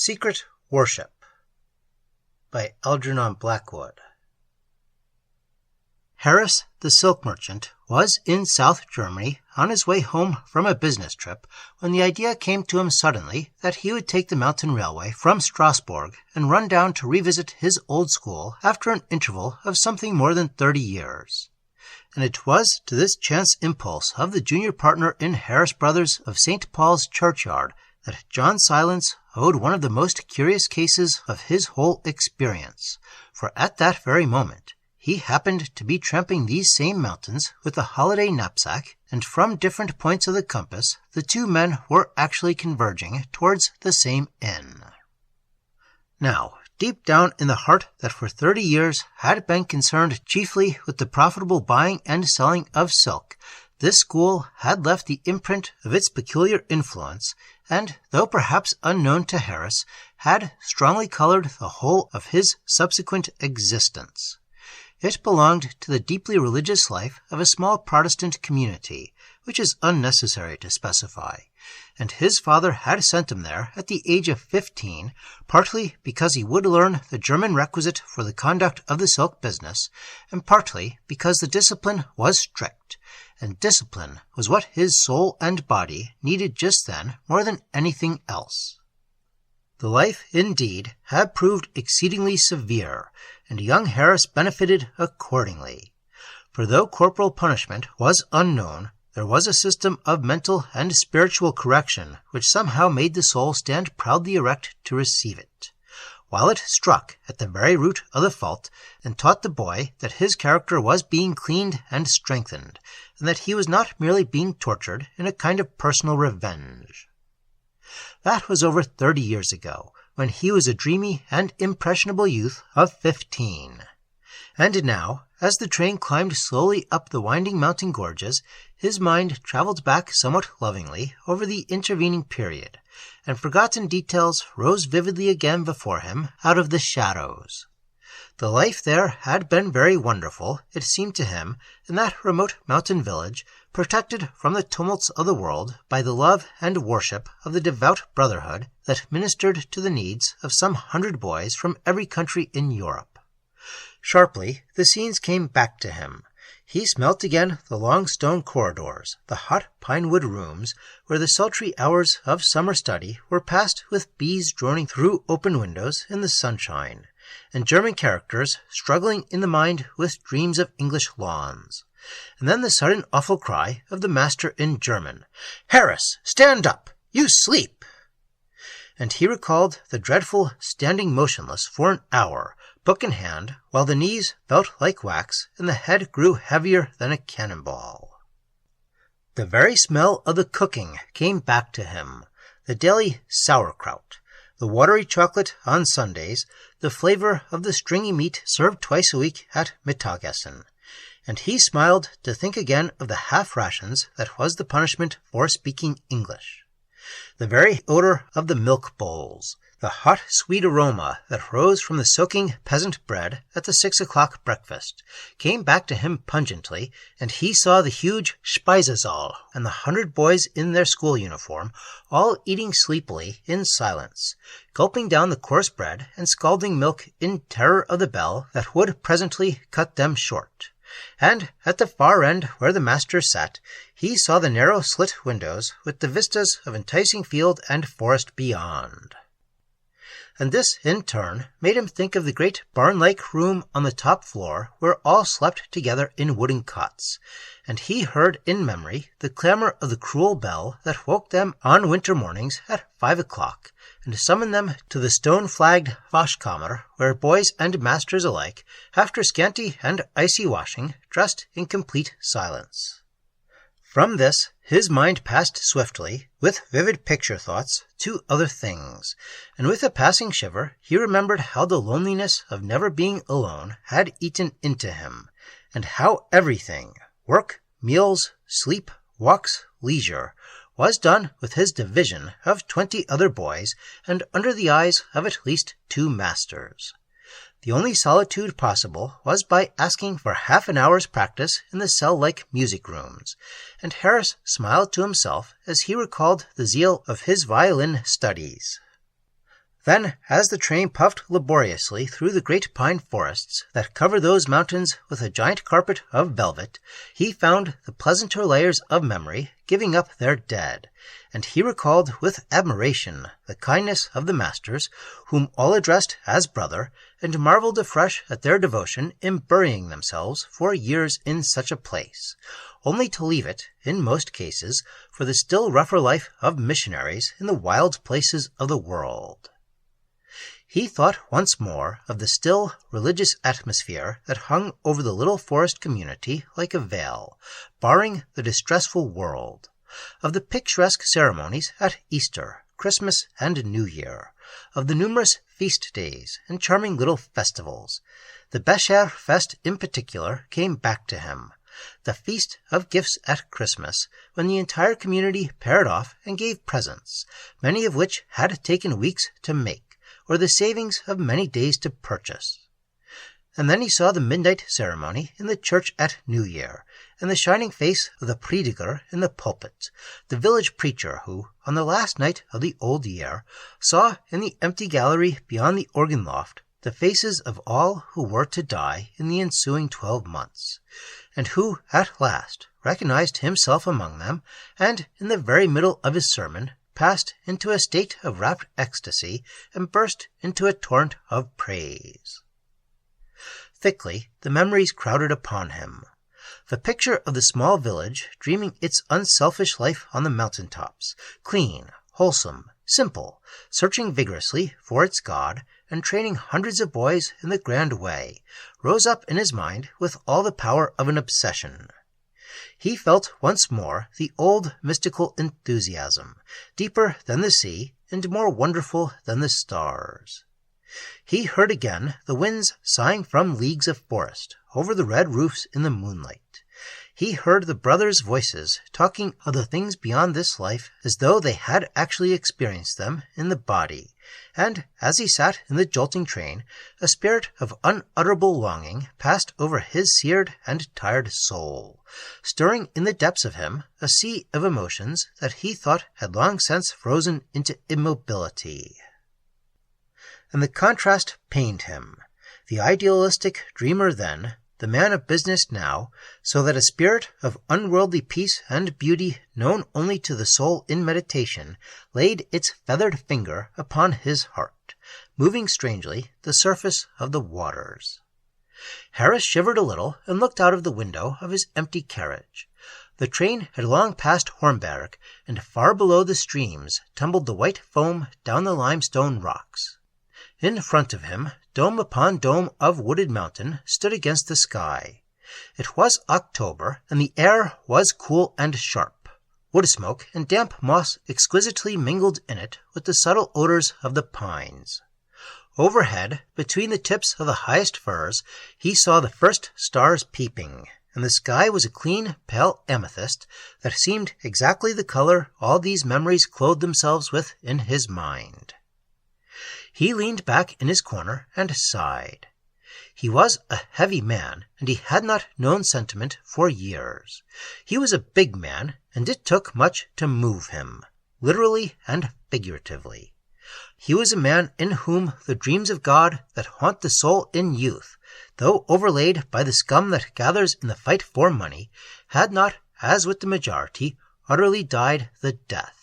Secret Worship by Algernon Blackwood. Harris, the silk merchant, was in South Germany on his way home from a business trip when the idea came to him suddenly that he would take the mountain railway from Strassburg and run down to revisit his old school after an interval of something more than 30 years. And it was to this chance impulse of the junior partner in Harris Brothers of St. Paul's Churchyard that John Silence owed one of the most curious cases of his whole experience, for at that very moment he happened to be tramping these same mountains with a holiday knapsack, and from different points of the compass the two men were actually converging towards the same inn. Now, deep down in the heart that for 30 years had been concerned chiefly with the profitable buying and selling of silk, this school had left the imprint of its peculiar influence, and, though perhaps unknown to Harris, had strongly colored the whole of his subsequent existence. It belonged to the deeply religious life of a small Protestant community, which is unnecessary to specify, and his father had sent him there at the age of 15, partly because he would learn the German requisite for the conduct of the silk business, and partly because the discipline was strict, and discipline was what his soul and body needed just then more than anything else. The life, indeed, had proved exceedingly severe, and young Harris benefited accordingly. For though corporal punishment was unknown, there was a system of mental and spiritual correction which somehow made the soul stand proudly erect to receive it, while it struck at the very root of the fault and taught the boy that his character was being cleaned and strengthened, and that he was not merely being tortured in a kind of personal revenge. That was over 30 years ago, when he was a dreamy and impressionable youth of 15. And now, as the train climbed slowly up the winding mountain gorges, his mind traveled back somewhat lovingly over the intervening period, and forgotten details rose vividly again before him out of the shadows. The life there had been very wonderful, it seemed to him, in that remote mountain village, protected from the tumults of the world by the love and worship of the devout brotherhood that ministered to the needs of some 100 boys from every country in Europe. Sharply, the scenes came back to him. He smelt again the long stone corridors, the hot pine-wood rooms, where the sultry hours of summer study were passed with bees droning through open windows in the sunshine, and German characters struggling in the mind with dreams of English lawns. And then the sudden awful cry of the master in German, "Harris, stand up! You sleep!" And he recalled the dreadful standing motionless for an hour, book in hand, while the knees felt like wax and the head grew heavier than a cannonball. The very smell of the cooking came back to him, the daily sauerkraut, the watery chocolate on Sundays, the flavor of the stringy meat served twice a week at Mittagessen, and he smiled to think again of the half-rations that was the punishment for speaking English. The very odor of the milk bowls, the hot, sweet aroma that rose from the soaking peasant bread at the 6 o'clock breakfast, came back to him pungently, and he saw the huge Speisesaal and the 100 boys in their school uniform, all eating sleepily in silence, gulping down the coarse bread and scalding milk in terror of the bell that would presently cut them short. And at the far end where the master sat, he saw the narrow slit windows with the vistas of enticing field and forest beyond. And this, in turn, made him think of the great barn-like room on the top floor where all slept together in wooden cots, and he heard in memory the clamor of the cruel bell that woke them on winter mornings at 5 o'clock, and summoned them to the stone-flagged Waschkammer, where boys and masters alike, after scanty and icy washing, dressed in complete silence. From this, his mind passed swiftly, with vivid picture thoughts, to other things, and with a passing shiver he remembered how the loneliness of never being alone had eaten into him, and how everything, work, meals, sleep, walks, leisure, was done with his division of 20 other boys and under the eyes of at least 2 masters. The only solitude possible was by asking for half an hour's practice in the cell-like music rooms, and Harris smiled to himself as he recalled the zeal of his violin studies. Then, as the train puffed laboriously through the great pine forests that cover those mountains with a giant carpet of velvet, he found the pleasanter layers of memory giving up their dead, and he recalled with admiration the kindness of the masters, whom all addressed as brother, and marveled afresh at their devotion in burying themselves for years in such a place, only to leave it, in most cases, for the still rougher life of missionaries in the wild places of the world. He thought once more of the still, religious atmosphere that hung over the little forest community like a veil, barring the distressful world, of the picturesque ceremonies at Easter, Christmas, and New Year, of the numerous feast days and charming little festivals. The Becher Fest in particular came back to him, the feast of gifts at Christmas, when the entire community paired off and gave presents, many of which had taken weeks to make, or the savings of many days to purchase. And then he saw the midnight ceremony in the church at New Year, and the shining face of the prediger in the pulpit, the village preacher who, on the last night of the old year, saw in the empty gallery beyond the organ loft the faces of all who were to die in the ensuing 12 months, and who, at last, recognized himself among them, and, in the very middle of his sermon, passed into a state of rapt ecstasy and burst into a torrent of praise. Thickly the memories crowded upon him. The picture of the small village dreaming its unselfish life on the mountain tops, clean, wholesome, simple, searching vigorously for its God, and training hundreds of boys in the grand way, rose up in his mind with all the power of an obsession. He felt once more the old mystical enthusiasm, deeper than the sea and more wonderful than the stars. He heard again the winds sighing from leagues of forest over the red roofs in the moonlight. He heard the brothers' voices talking of the things beyond this life as though they had actually experienced them in the body, and as he sat in the jolting train, a spirit of unutterable longing passed over his seared and tired soul, stirring in the depths of him a sea of emotions that he thought had long since frozen into immobility. And the contrast pained him, the idealistic dreamer then, the man of business now, so that a spirit of unworldly peace and beauty known only to the soul in meditation laid its feathered finger upon his heart, moving strangely the surface of the waters. Harris shivered a little and looked out of the window of his empty carriage. The train had long passed Hornberg, and far below the streams tumbled the white foam down the limestone rocks. In front of him, dome upon dome of wooded mountain stood against the sky. It was October, and the air was cool and sharp. Wood smoke and damp moss exquisitely mingled in it with the subtle odors of the pines. Overhead, between the tips of the highest firs, he saw the first stars peeping, and the sky was a clean, pale amethyst that seemed exactly the color all these memories clothed themselves with in his mind. He leaned back in his corner and sighed. He was a heavy man, and he had not known sentiment for years. He was a big man, and it took much to move him, literally and figuratively. He was a man in whom the dreams of God that haunt the soul in youth, though overlaid by the scum that gathers in the fight for money, had not, as with the majority, utterly died the death.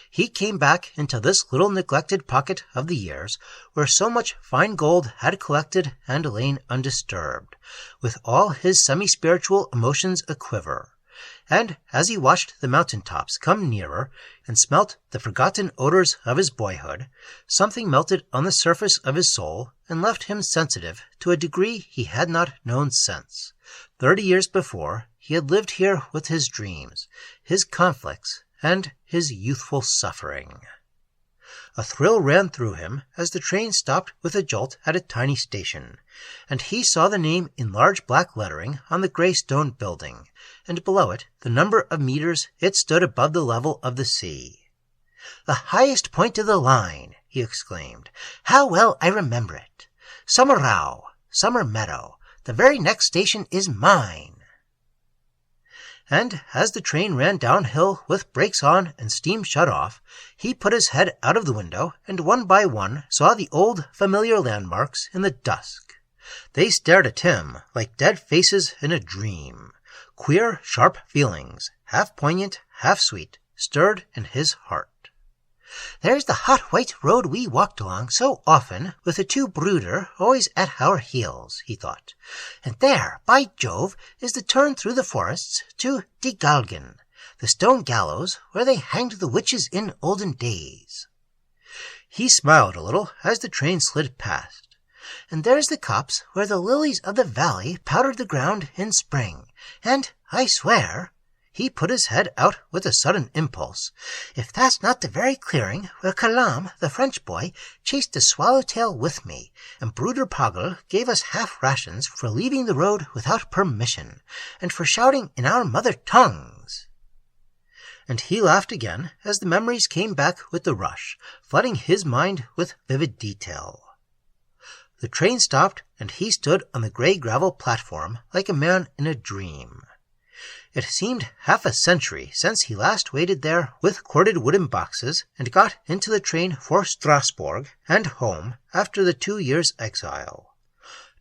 He came back into this little neglected pocket of the years, where so much fine gold had collected and lain undisturbed, with all his semi-spiritual emotions aquiver. And as he watched the mountain tops come nearer and smelt the forgotten odors of his boyhood, something melted on the surface of his soul and left him sensitive to a degree he had not known since. 30 years before, he had lived here with his dreams, his conflicts, and his youthful suffering. A thrill ran through him as the train stopped with a jolt at a tiny station, and he saw the name in large black lettering on the gray stone building, and below it the number of meters it stood above the level of the sea. "The highest point of the line," he exclaimed. "How well I remember it! Summerrow, Summer Meadow. The very next station is mine." and as the train ran downhill with brakes on and steam shut off, he put his head out of the window and one by one saw the old familiar landmarks in the dusk. They stared at him like dead faces in a dream. Queer, sharp feelings, half poignant, half sweet, stirred in his heart. "There's the hot white road we walked along so often, with the two brooder always at our heels," he thought. "And there, by Jove, is the turn through the forests to Die Galgen, the stone gallows where they hanged the witches in olden days." He smiled a little as the train slid past. "And there's the copse where the lilies of the valley powdered the ground in spring, and I swear," he put his head out with a sudden impulse, "if that's not the very clearing where Calam, the French boy, chased the swallowtail with me, and Bruder Poggle gave us half rations for leaving the road without permission, and for shouting in our mother tongues." And he laughed again as the memories came back with the rush, flooding his mind with vivid detail. The train stopped, and he stood on the grey gravel platform like a man in a dream. It seemed half a century since he last waited there with corded wooden boxes and got into the train for Strassburg and home after the 2 years' exile.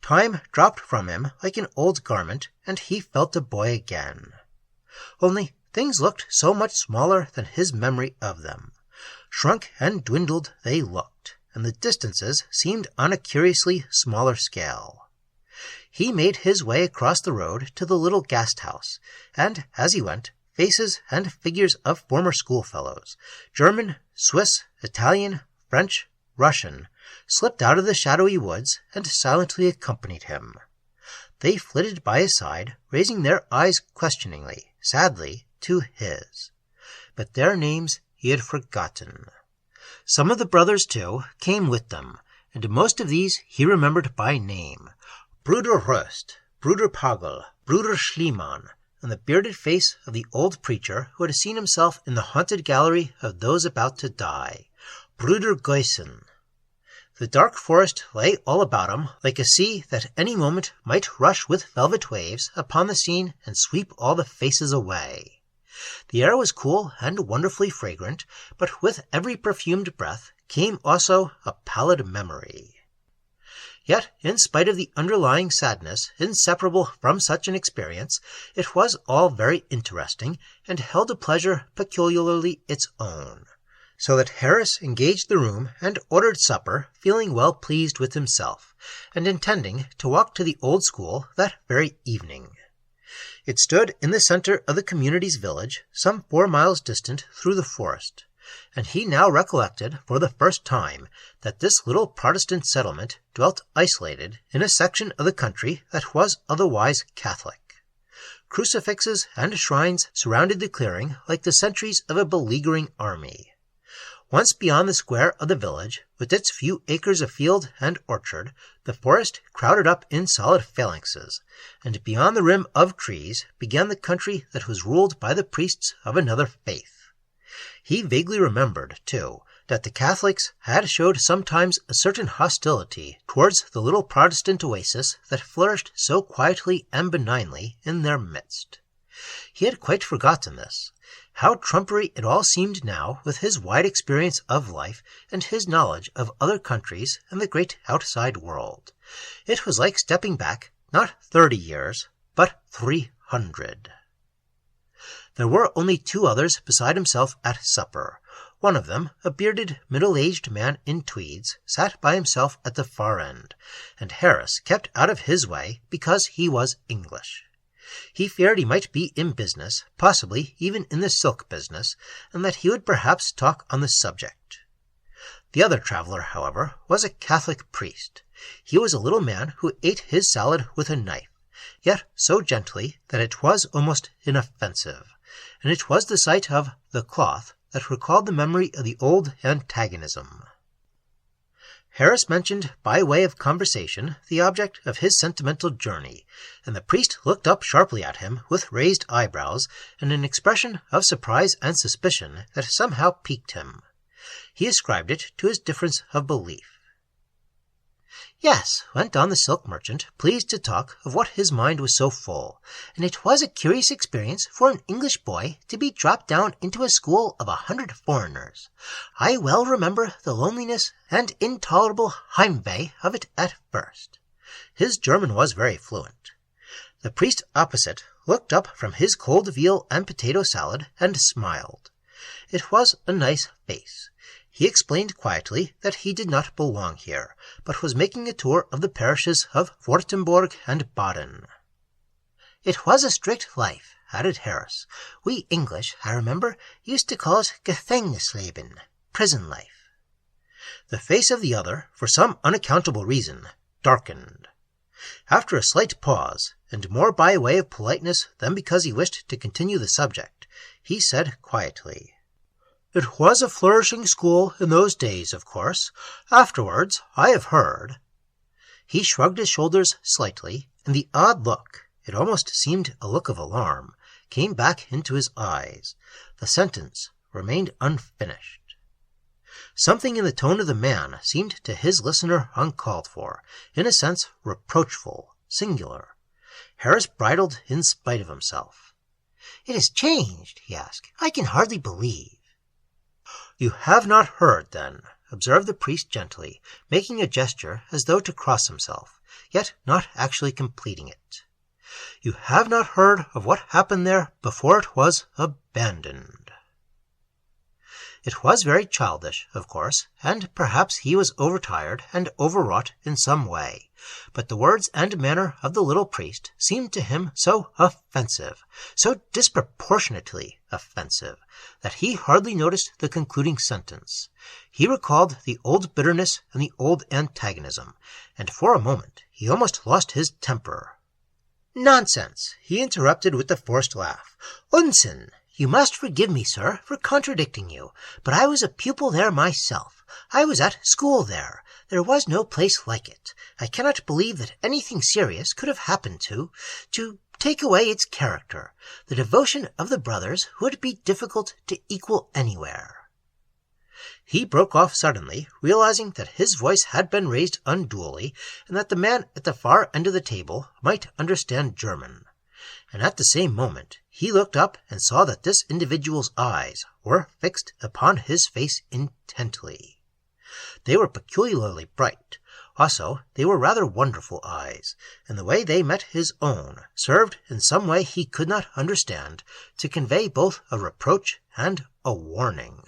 Time dropped from him like an old garment, and he felt a boy again. Only things looked so much smaller than his memory of them. Shrunk and dwindled they looked, and the distances seemed on a curiously smaller scale. He made his way across the road to the little Gasthaus, and as he went, faces and figures of former schoolfellows, German, Swiss, Italian, French, Russian, slipped out of the shadowy woods and silently accompanied him. They flitted by his side, raising their eyes questioningly, sadly, to his. But their names he had forgotten. Some of the brothers, too, came with them, and most of these he remembered by name. Bruder Röst, Bruder Poggle, Bruder Schliemann, and the bearded face of the old preacher who had seen himself in the haunted gallery of those about to die, Bruder Vogesen. The dark forest lay all about him like a sea that any moment might rush with velvet waves upon the scene and sweep all the faces away. The air was cool and wonderfully fragrant, but with every perfumed breath came also a pallid memory. Yet, in spite of the underlying sadness inseparable from such an experience, it was all very interesting and held a pleasure peculiarly its own. So that Harris engaged the room and ordered supper, feeling well pleased with himself, and intending to walk to the old school that very evening. It stood in the center of the community's village, some 4 miles distant through the forest, and he now recollected for the first time that this little Protestant settlement dwelt isolated in a section of the country that was otherwise Catholic. Crucifixes and shrines surrounded the clearing like the sentries of a beleaguering army. Once beyond the square of the village, with its few acres of field and orchard, the forest crowded up in solid phalanxes, and beyond the rim of trees began the country that was ruled by the priests of another faith. He vaguely remembered, too, that the Catholics had showed sometimes a certain hostility towards the little Protestant oasis that flourished so quietly and benignly in their midst. He had quite forgotten this. How trumpery it all seemed now with his wide experience of life and his knowledge of other countries and the great outside world. It was like stepping back, not 30 years, but 300. There were only 2 others beside himself at supper. One of them, a bearded, middle-aged man in tweeds, sat by himself at the far end, and Harris kept out of his way because he was English. He feared he might be in business, possibly even in the silk business, and that he would perhaps talk on the subject. The other traveler, however, was a Catholic priest. He was a little man who ate his salad with a knife, yet so gently that it was almost inoffensive, and it was the sight of the cloth that recalled the memory of the old antagonism. Harris mentioned, by way of conversation, the object of his sentimental journey, and the priest looked up sharply at him with raised eyebrows and an expression of surprise and suspicion that somehow piqued him. He ascribed it to his difference of belief. Yes, went on the silk merchant, pleased to talk of what his mind was so full, and it was a curious experience for an English boy to be dropped down into a school of 100 foreigners. I well remember the loneliness and intolerable Heimweh of it at first. His German was very fluent. The priest opposite looked up from his cold veal and potato salad and smiled. It was a nice face. He explained quietly that he did not belong here, but was making a tour of the parishes of Württemberg and Baden. It was a strict life, added Harris. We English, I remember, used to call it Gefängnisleben, prison life. The face of the other, for some unaccountable reason, darkened. After a slight pause, and more by way of politeness than because he wished to continue the subject, he said quietly, "It was a flourishing school in those days, of course. Afterwards, I have heard." He shrugged his shoulders slightly, and the odd look, it almost seemed a look of alarm, came back into his eyes. The sentence remained unfinished. Something in the tone of the man seemed to his listener uncalled for, in a sense reproachful, singular. Harris bridled in spite of himself. "It has changed," he asked. "I can hardly believe." "You have not heard, then," observed the priest gently, making a gesture as though to cross himself, yet not actually completing it. "You have not heard of what happened there before it was abandoned." It was very childish, of course, and perhaps he was overtired and overwrought in some way, but the words and manner of the little priest seemed to him so offensive, so disproportionately offensive, that he hardly noticed the concluding sentence. He recalled the old bitterness and the old antagonism, and for a moment he almost lost his temper. "Nonsense!" he interrupted with a forced laugh. "Unsinn! You must forgive me, sir, for contradicting you, but I was a pupil there myself. I was at school there. There was no place like it. I cannot believe that anything serious could have happened to take away its character. The devotion of the brothers would be difficult to equal anywhere." He broke off suddenly, realizing that his voice had been raised unduly, and that the man at the far end of the table might understand German. And at the same moment he looked up and saw that this individual's eyes were fixed upon his face intently. They were peculiarly bright. Also, they were rather wonderful eyes, and the way they met his own served, in some way he could not understand, to convey both a reproach and a warning.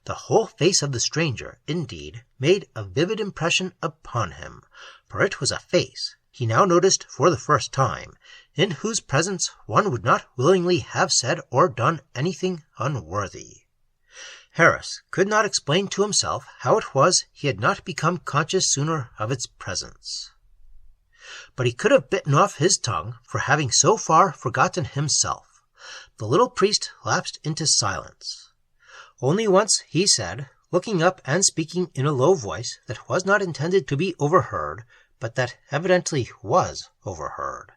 The whole face of the stranger, indeed, made a vivid impression upon him, for it was a face, he now noticed for the first time, in whose presence one would not willingly have said or done anything unworthy. Harris could not explain to himself how it was he had not become conscious sooner of its presence. But he could have bitten off his tongue for having so far forgotten himself. The little priest lapsed into silence. Only once he said, looking up and speaking in a low voice that was not intended to be overheard, but that evidently was overheard,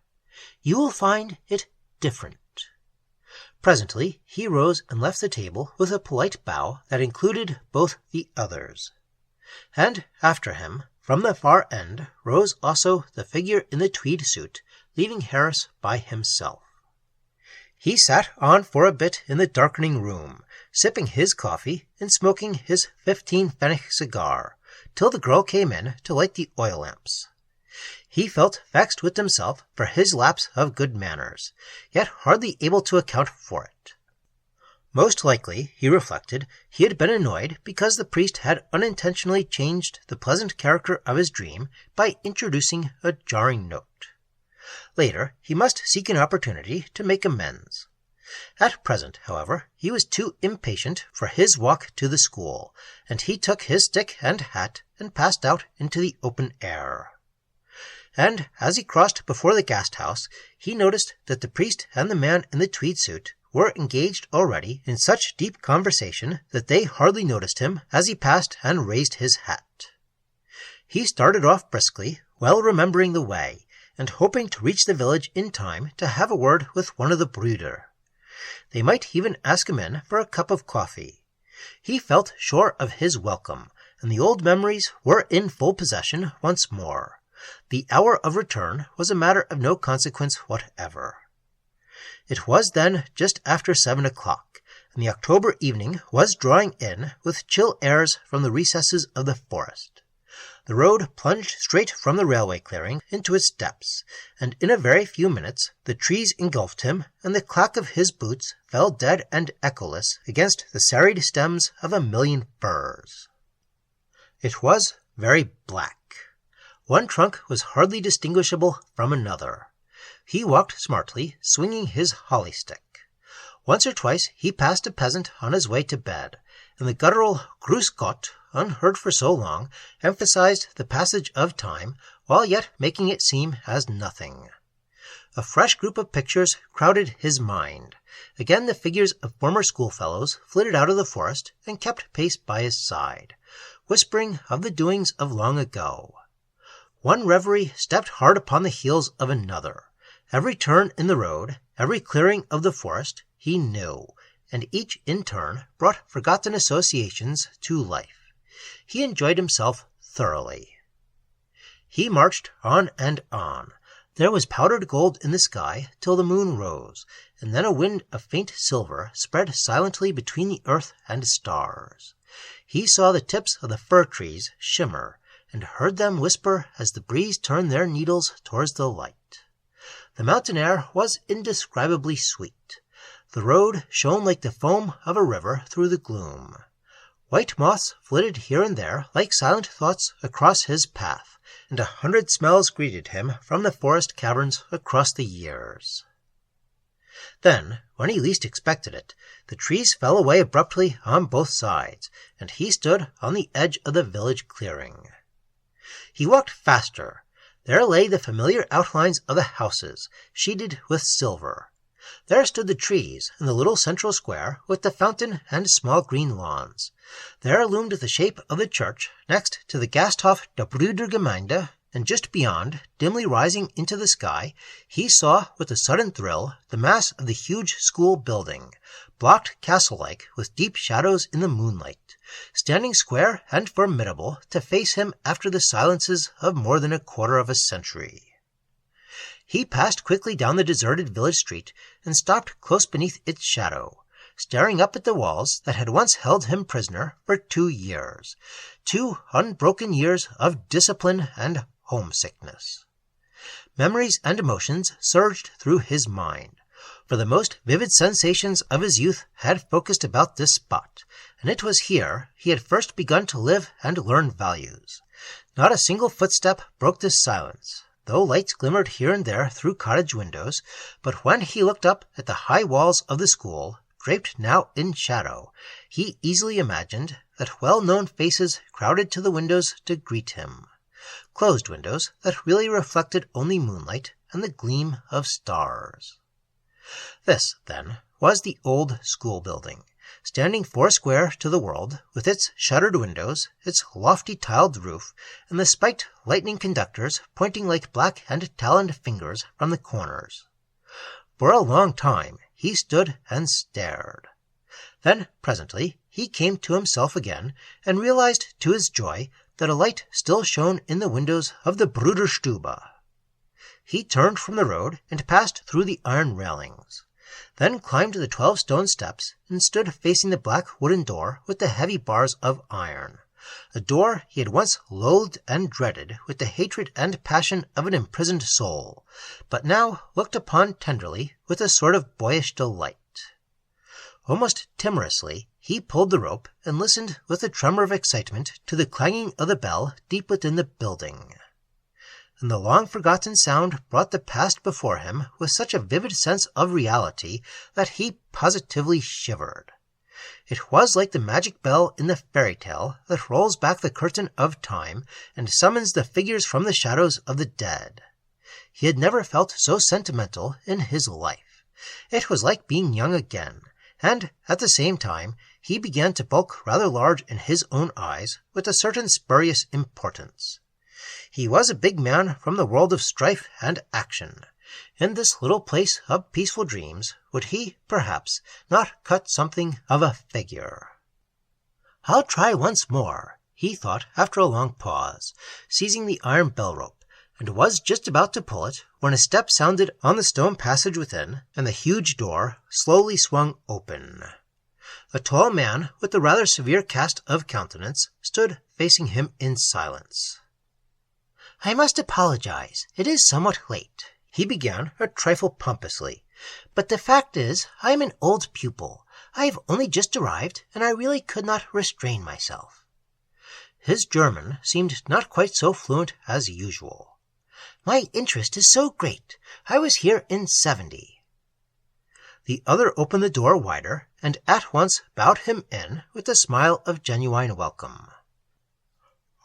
"You will find it different." Presently he rose and left the table with a polite bow that included both the others. And after him, from the far end, rose also the figure in the tweed suit, leaving Harris by himself. He sat on for a bit in the darkening room, sipping his coffee and smoking his 15-pfennig cigar, till the girl came in to light the oil lamps. He felt vexed with himself for his lapse of good manners, yet hardly able to account for it. Most likely, he reflected, he had been annoyed because the priest had unintentionally changed the pleasant character of his dream by introducing a jarring note. Later, he must seek an opportunity to make amends. At present, however, he was too impatient for his walk to the school, and he took his stick and hat and passed out into the open air. And as he crossed before the Gasthaus, he noticed that the priest and the man in the tweed suit were engaged already in such deep conversation that they hardly noticed him as he passed and raised his hat. He started off briskly, well remembering the way, and hoping to reach the village in time to have a word with one of the Brüder. They might even ask him in for a cup of coffee. He felt sure of his welcome, and the old memories were in full possession once more. The hour of return was a matter of no consequence whatever. It was then just after 7 o'clock, and the October evening was drawing in with chill airs from the recesses of the forest. The road plunged straight from the railway clearing into its depths, and in a very few minutes the trees engulfed him, and the clack of his boots fell dead and echoless against the serried stems of a million firs. It was very black. One trunk was hardly distinguishable from another. He walked smartly, swinging his holly stick. Once or twice he passed a peasant on his way to bed, and the guttural "Grüß Gott," unheard for so long, emphasized the passage of time, while yet making it seem as nothing. A fresh group of pictures crowded his mind. Again the figures of former schoolfellows flitted out of the forest and kept pace by his side, whispering of the doings of long ago. One reverie stepped hard upon the heels of another. Every turn in the road, every clearing of the forest, he knew, and each in turn brought forgotten associations to life. He enjoyed himself thoroughly. He marched on and on. There was powdered gold in the sky till the moon rose, and then a wind of faint silver spread silently between the earth and stars. He saw the tips of the fir trees shimmer, and heard them whisper as the breeze turned their needles towards the light. The mountain air was indescribably sweet. The road shone like the foam of a river through the gloom. White moths flitted here and there like silent thoughts across his path, and 100 smells greeted him from the forest caverns across the years. Then, when he least expected it, the trees fell away abruptly on both sides, and he stood on the edge of the village clearing. He walked faster. There lay the familiar outlines of the houses, sheeted with silver. There stood the trees in the little central square with the fountain and small green lawns. There loomed the shape of the church next to the Gasthof der Brüdergemeinde, and just beyond, dimly rising into the sky, he saw with a sudden thrill the mass of the huge school building, blocked castle-like with deep shadows in the moonlight, standing square and formidable to face him after the silences of more than a quarter of a century. He passed quickly down the deserted village street and stopped close beneath its shadow, staring up at the walls that had once held him prisoner for 2 years, 2 unbroken years of discipline and homesickness. Memories and emotions surged through his mind, for the most vivid sensations of his youth had focused about this spot, and it was here he had first begun to live and learn values. Not a single footstep broke this silence, though lights glimmered here and there through cottage windows, but when he looked up at the high walls of the school, draped now in shadow, he easily imagined that well-known faces crowded to the windows to greet him, closed windows that really reflected only moonlight and the gleam of stars. This, then, was the old school building, standing foursquare to the world, with its shuttered windows, its lofty tiled roof, and the spiked lightning conductors pointing like black and taloned fingers from the corners. For a long time he stood and stared. Then, presently, he came to himself again, and realized to his joy that a light still shone in the windows of the Bruderstube. He turned from the road and passed through the iron railings, then climbed the 12 stone steps and stood facing the black wooden door with the heavy bars of iron, a door he had once loathed and dreaded with the hatred and passion of an imprisoned soul, but now looked upon tenderly with a sort of boyish delight. Almost timorously he pulled the rope and listened with a tremor of excitement to the clanging of the bell deep within the building. And the long-forgotten sound brought the past before him with such a vivid sense of reality that he positively shivered. It was like the magic bell in the fairy tale that rolls back the curtain of time and summons the figures from the shadows of the dead. He had never felt so sentimental in his life. It was like being young again, and at the same time he began to bulk rather large in his own eyes with a certain spurious importance. He was a big man from the world of strife and action. In this little place of peaceful dreams would he, perhaps, not cut something of a figure? "I'll try once more," he thought after a long pause, seizing the iron bell rope, and was just about to pull it when a step sounded on the stone passage within, and the huge door slowly swung open. A tall man with a rather severe cast of countenance stood facing him in silence. "I must apologize. It is somewhat late," he began a trifle pompously, "but the fact is I am an old pupil. I have only just arrived, and I really could not restrain myself." His German seemed not quite so fluent as usual. "My interest is so great. I was here in '70. The other opened the door wider, and at once bowed him in with a smile of genuine welcome.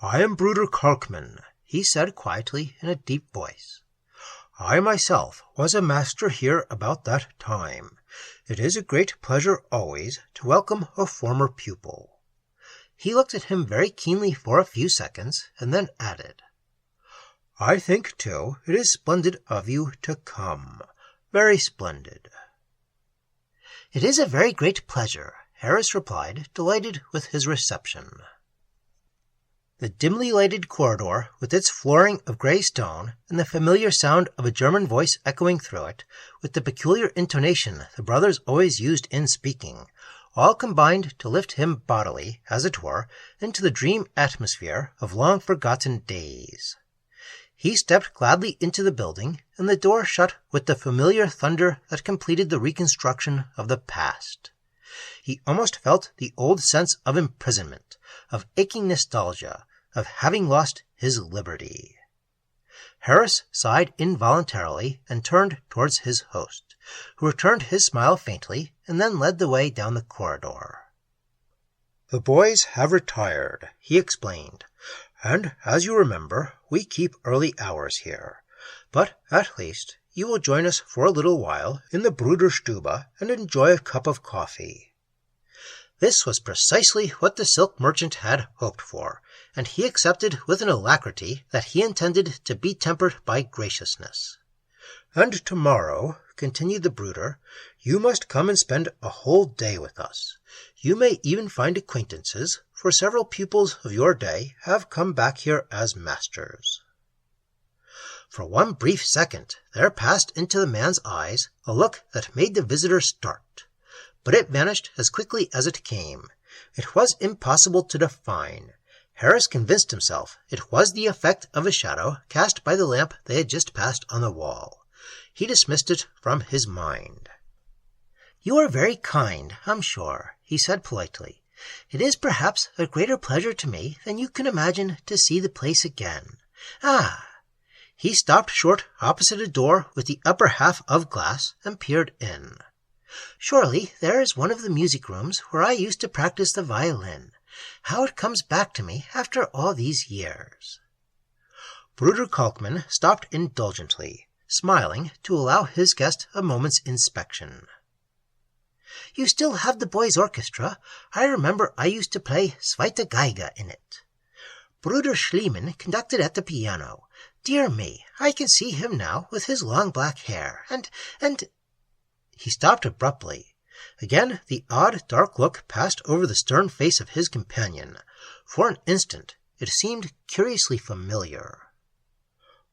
"I am Bruder Kalkmann," he said quietly in a deep voice. "I myself was a master here about that time. It is a great pleasure always to welcome a former pupil." He looked at him very keenly for a few seconds, and then added, "I think, too, it is splendid of you to come. Very splendid." "It is a very great pleasure," Harris replied, delighted with his reception. The dimly lighted corridor, with its flooring of grey stone, and the familiar sound of a German voice echoing through it, with the peculiar intonation the brothers always used in speaking, all combined to lift him bodily, as it were, into the dream atmosphere of long-forgotten days. He stepped gladly into the building, and the door shut with the familiar thunder that completed the reconstruction of the past. He almost felt the old sense of imprisonment, of aching nostalgia, of having lost his liberty. Harris sighed involuntarily and turned towards his host, who returned his smile faintly and then led the way down the corridor. "The boys have retired," he explained, "and, as you remember, we keep early hours here. But, at least, you will join us for a little while in the Bruderstube and enjoy a cup of coffee." This was precisely what the silk merchant had hoped for, and he accepted with an alacrity that he intended to be tempered by graciousness. "And tomorrow," continued the brooder, "you must come and spend a whole day with us. You may even find acquaintances, for several pupils of your day have come back here as masters." For one brief second there passed into the man's eyes a look that made the visitor start, but it vanished as quickly as it came. It was impossible to define. Harris convinced himself it was the effect of a shadow cast by the lamp they had just passed on the wall. He dismissed it from his mind. "You are very kind, I'm sure," he said politely. "It is perhaps a greater pleasure to me than you can imagine to see the place again. Ah!" He stopped short opposite a door with the upper half of glass and peered in. "Surely there is one of the music rooms where I used to practice the violin. How it comes back to me after all these years." Bruder Kalkmann stopped indulgently, smiling to allow his guest a moment's inspection. "You still have the boys' orchestra. I remember I used to play Zweite Geige in it. Bruder Schliemann conducted at the piano. Dear me, I can see him now with his long black hair, and... He stopped abruptly. Again the odd dark look passed over the stern face of his companion. For an instant it seemed curiously familiar.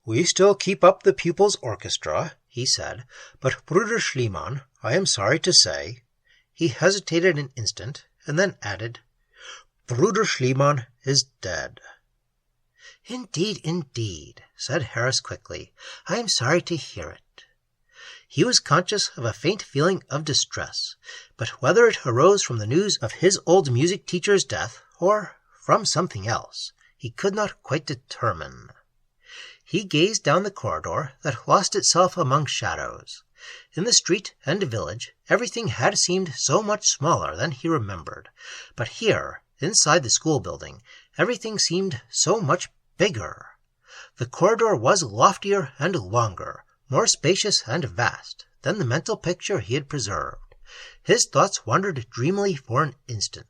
"We still keep up the pupils' orchestra," he said, "but Bruder Schliemann, I am sorry to say—" He hesitated an instant, and then added, "Bruder Schliemann is dead." "Indeed, indeed," said Harris quickly. "I am sorry to hear it." He was conscious of a faint feeling of distress, but whether it arose from the news of his old music teacher's death, or from something else, he could not quite determine. He gazed down the corridor that lost itself among shadows. In the street and village, everything had seemed so much smaller than he remembered, but here, inside the school building, everything seemed so much bigger. The corridor was loftier and longer, more spacious and vast than the mental picture he had preserved. His thoughts wandered dreamily for an instant.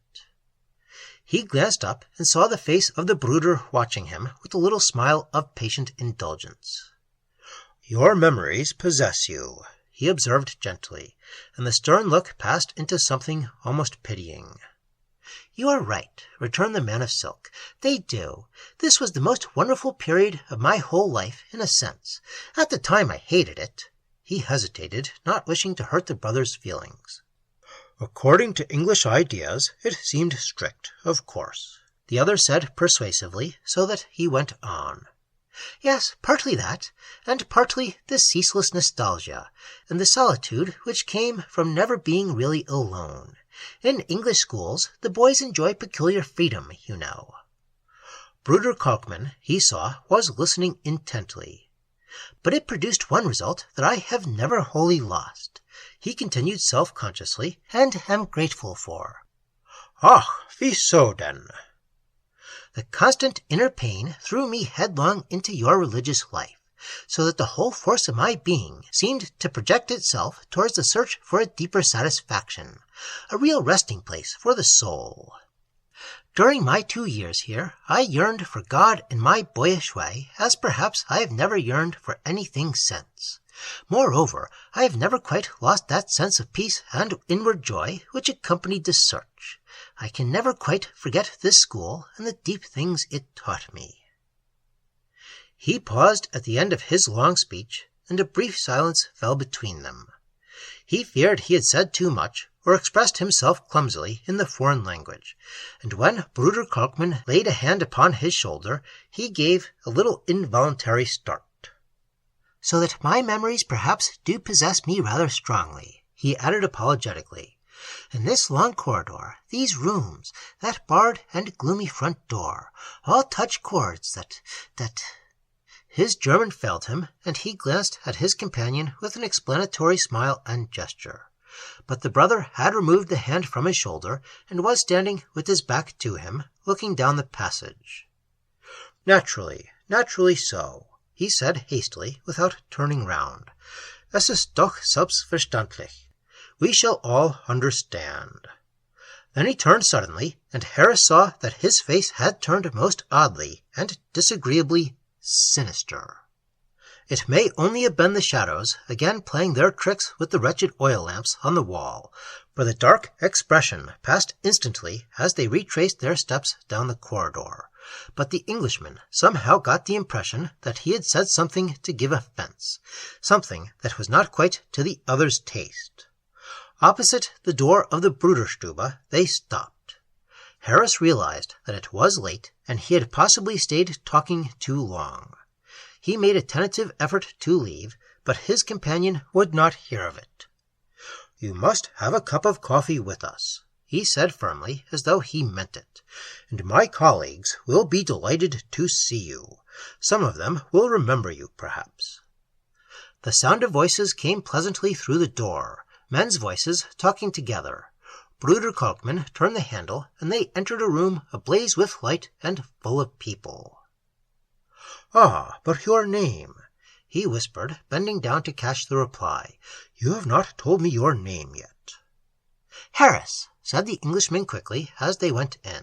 He glanced up and saw the face of the brooder watching him with a little smile of patient indulgence. "Your memories possess you," he observed gently, and the stern look passed into something almost pitying. You are right, returned the man of silk. They do. This was the most wonderful period of my whole life, in a sense. At the time I hated it. He hesitated, not wishing to hurt the brother's feelings. According to English ideas, it seemed strict, of course, the other said persuasively, so that he went on. Yes, partly that, and partly the ceaseless nostalgia, and the solitude which came from never being really alone. In English schools, the boys enjoy peculiar freedom, you know. Bruder Kalkmann, he saw, was listening intently. But it produced one result that I have never wholly lost, he continued self-consciously, and am grateful for. Ach, wieso denn? The constant inner pain threw me headlong into your religious life, so that the whole force of my being seemed to project itself towards the search for a deeper satisfaction, a real resting place for the soul. During my 2 years here, I yearned for God in my boyish way, as perhaps I have never yearned for anything since. Moreover, I have never quite lost that sense of peace and inward joy which accompanied the search. I can never quite forget this school and the deep things it taught me. He paused at the end of his long speech, and a brief silence fell between them. He feared he had said too much, or expressed himself clumsily in the foreign language, and when Bruder Kalkmann laid a hand upon his shoulder, he gave a little involuntary start. So that my memories perhaps do possess me rather strongly, he added apologetically. And this long corridor, these rooms, that barred and gloomy front door, all touch chords that... His German failed him, and he glanced at his companion with an explanatory smile and gesture. But the brother had removed the hand from his shoulder, and was standing with his back to him, looking down the passage. Naturally so, he said hastily, without turning round. Es ist doch selbstverständlich. We shall all understand. Then he turned suddenly, and Harris saw that his face had turned most oddly and disagreeably sinister. It may only have been the shadows again playing their tricks with the wretched oil lamps on the wall, for the dark expression passed instantly as they retraced their steps down the corridor. But the Englishman somehow got the impression that he had said something to give offense, something that was not quite to the other's taste. Opposite the door of the Bruderstube, they stopped. Harris realized that it was late, and he had possibly stayed talking too long. He made a tentative effort to leave, but his companion would not hear of it. You must have a cup of coffee with us, he said firmly, as though he meant it, and my colleagues will be delighted to see you. Some of them will remember you, perhaps. The sound of voices came pleasantly through the door, men's voices talking together. Bruder Kalkmann turned the handle, and they entered a room ablaze with light and full of people. Ah, but your name, he whispered, bending down to catch the reply. You have not told me your name yet. Harris, said the Englishman quickly as they went in.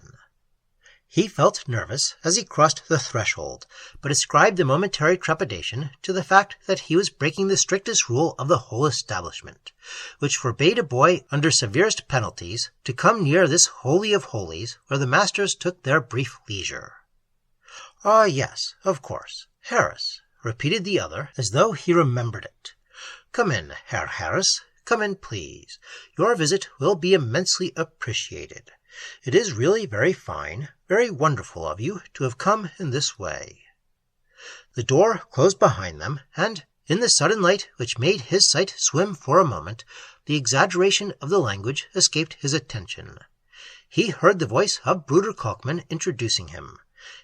He felt nervous as he crossed the threshold, but ascribed the momentary trepidation to the fact that he was breaking the strictest rule of the whole establishment, which forbade a boy under severest penalties to come near this holy of holies where the masters took their brief leisure. Ah, yes, of course, Harris, repeated the other, as though he remembered it. Come in, Herr Harris, come in, please. Your visit will be immensely appreciated. It is really very fine, very wonderful of you to have come in this way. The door closed behind them, and, in the sudden light which made his sight swim for a moment, the exaggeration of the language escaped his attention. He heard the voice of Bruder Kalkmann introducing him.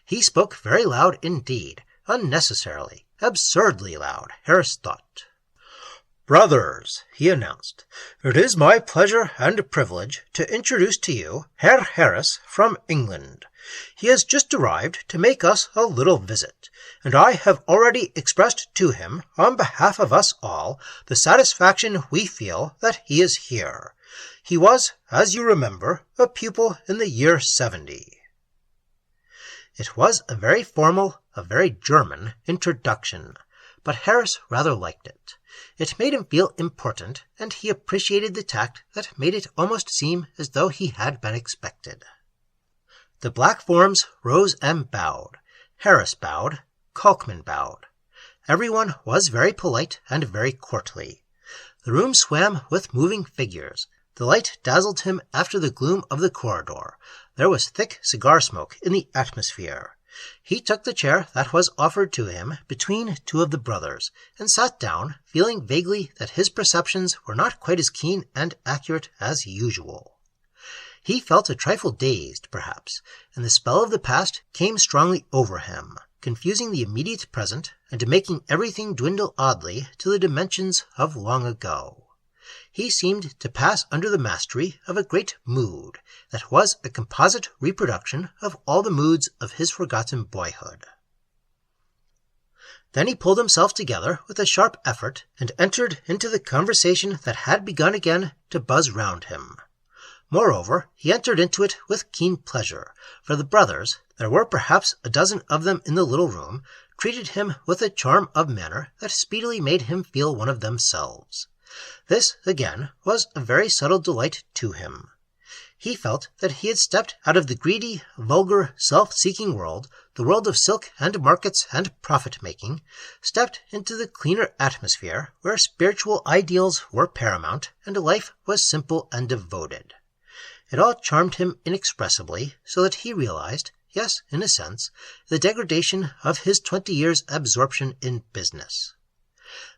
He spoke very loud indeed, unnecessarily, absurdly loud, Harris thought. Brothers, he announced, it is my pleasure and privilege to introduce to you Herr Harris from England. He has just arrived to make us a little visit, and I have already expressed to him, on behalf of us all, the satisfaction we feel that he is here. He was, as you remember, a pupil in the year 70. It was a very formal, a very German introduction, but Harris rather liked it. It made him feel important, and he appreciated the tact that made it almost seem as though he had been expected. The black forms rose and bowed. Harris bowed. Kalkman bowed. Everyone was very polite and very courtly. The room swam with moving figures. The light dazzled him after the gloom of the corridor. There was thick cigar smoke in the atmosphere. He took the chair that was offered to him between two of the brothers, and sat down, feeling vaguely that his perceptions were not quite as keen and accurate as usual. He felt a trifle dazed, perhaps, and the spell of the past came strongly over him, confusing the immediate present and making everything dwindle oddly to the dimensions of long ago. He seemed to pass under the mastery of a great mood that was a composite reproduction of all the moods of his forgotten boyhood. Then he pulled himself together with a sharp effort and entered into the conversation that had begun again to buzz round him. Moreover, he entered into it with keen pleasure, for the brothers, there were perhaps a dozen of them in the little room, treated him with a charm of manner that speedily made him feel one of themselves. This, again, was a very subtle delight to him. He felt that he had stepped out of the greedy, vulgar, self-seeking world, the world of silk and markets and profit-making, stepped into the cleaner atmosphere where spiritual ideals were paramount and life was simple and devoted. It all charmed him inexpressibly, so that he realized, yes, in a sense, the degradation of his 20 years' absorption in business.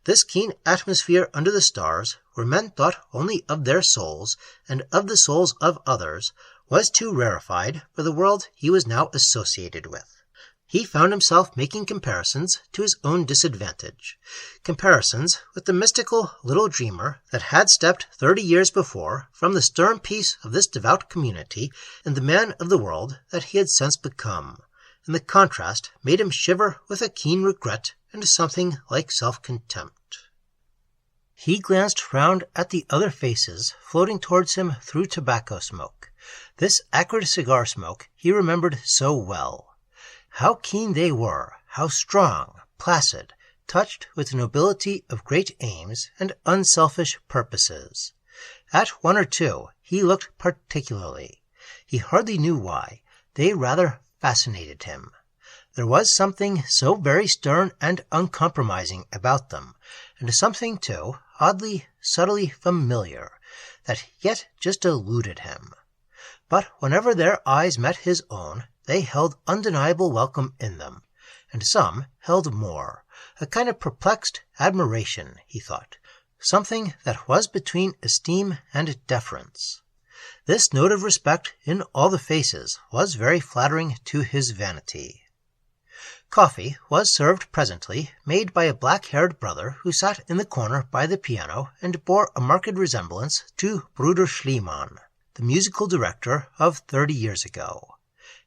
This keen atmosphere under the stars, where men thought only of their souls and of the souls of others, was too rarefied for the world he was now associated with. He found himself making comparisons to his own disadvantage, comparisons with the mystical little dreamer that had stepped 30 years before from the stern peace of this devout community and the man of the world that he had since become, and the contrast made him shiver with a keen regret and something like self-contempt. He glanced round at the other faces floating towards him through tobacco smoke. This acrid cigar smoke he remembered so well. How keen they were, how strong, placid, touched with the nobility of great aims and unselfish purposes. At one or two he looked particularly. He hardly knew why. They rather fascinated him. There was something so very stern and uncompromising about them, and something, too, oddly, subtly familiar, that yet just eluded him. But whenever their eyes met his own, they held undeniable welcome in them, and some held more, a kind of perplexed admiration, he thought, something that was between esteem and deference. This note of respect in all the faces was very flattering to his vanity. Coffee was served presently, made by a black-haired brother who sat in the corner by the piano and bore a marked resemblance to Bruder Schliemann, the musical director of 30 years ago.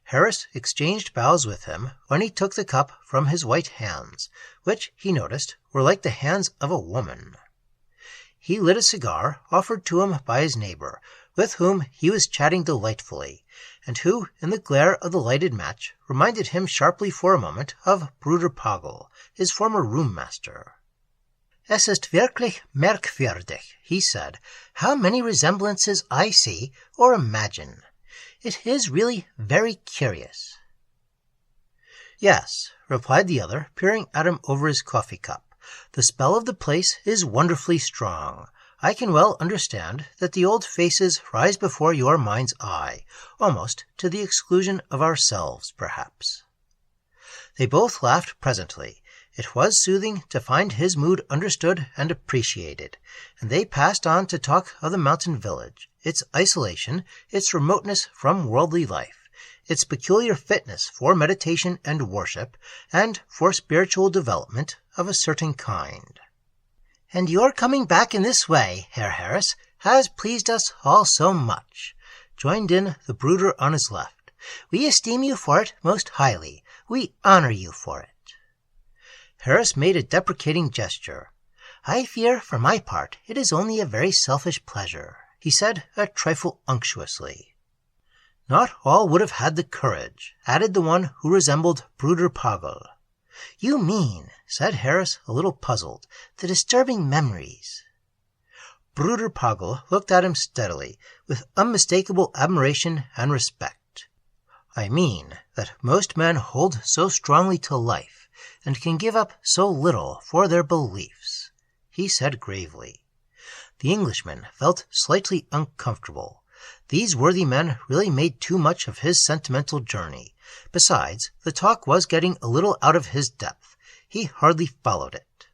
Harris exchanged bows with him when he took the cup from his white hands, which, he noticed, were like the hands of a woman. He lit a cigar offered to him by his neighbor, with whom he was chatting delightfully, and who, in the glare of the lighted match, reminded him sharply for a moment of Bruder Pagel, his former room-master. "Es ist wirklich merkwürdig," he said, "how many resemblances I see or imagine. It is really very curious." "Yes," replied the other, peering at him over his coffee cup. "The spell of the place is wonderfully strong. I can well understand that the old faces rise before your mind's eye, almost to the exclusion of ourselves, perhaps." They both laughed presently. It was soothing to find his mood understood and appreciated, and they passed on to talk of the mountain village, its isolation, its remoteness from worldly life, its peculiar fitness for meditation and worship, and for spiritual development of a certain kind. "And your coming back in this way, Herr Harris, has pleased us all so much," joined in the Bruder on his left. "We esteem you for it most highly. We honor you for it." Harris made a deprecating gesture. "I fear, for my part, it is only a very selfish pleasure," he said, a trifle unctuously. "Not all would have had the courage," added the one who resembled Bruder Pagel. "You mean," said Harris, a little puzzled, "the disturbing memories." Bruder Pagel looked at him steadily, with unmistakable admiration and respect. I mean that most men hold so strongly to life and can give up so little for their beliefs, he said gravely. The Englishman felt slightly uncomfortable. These worthy men really made too much of his sentimental journey. Besides, the talk was getting a little out of his depth. He hardly followed it.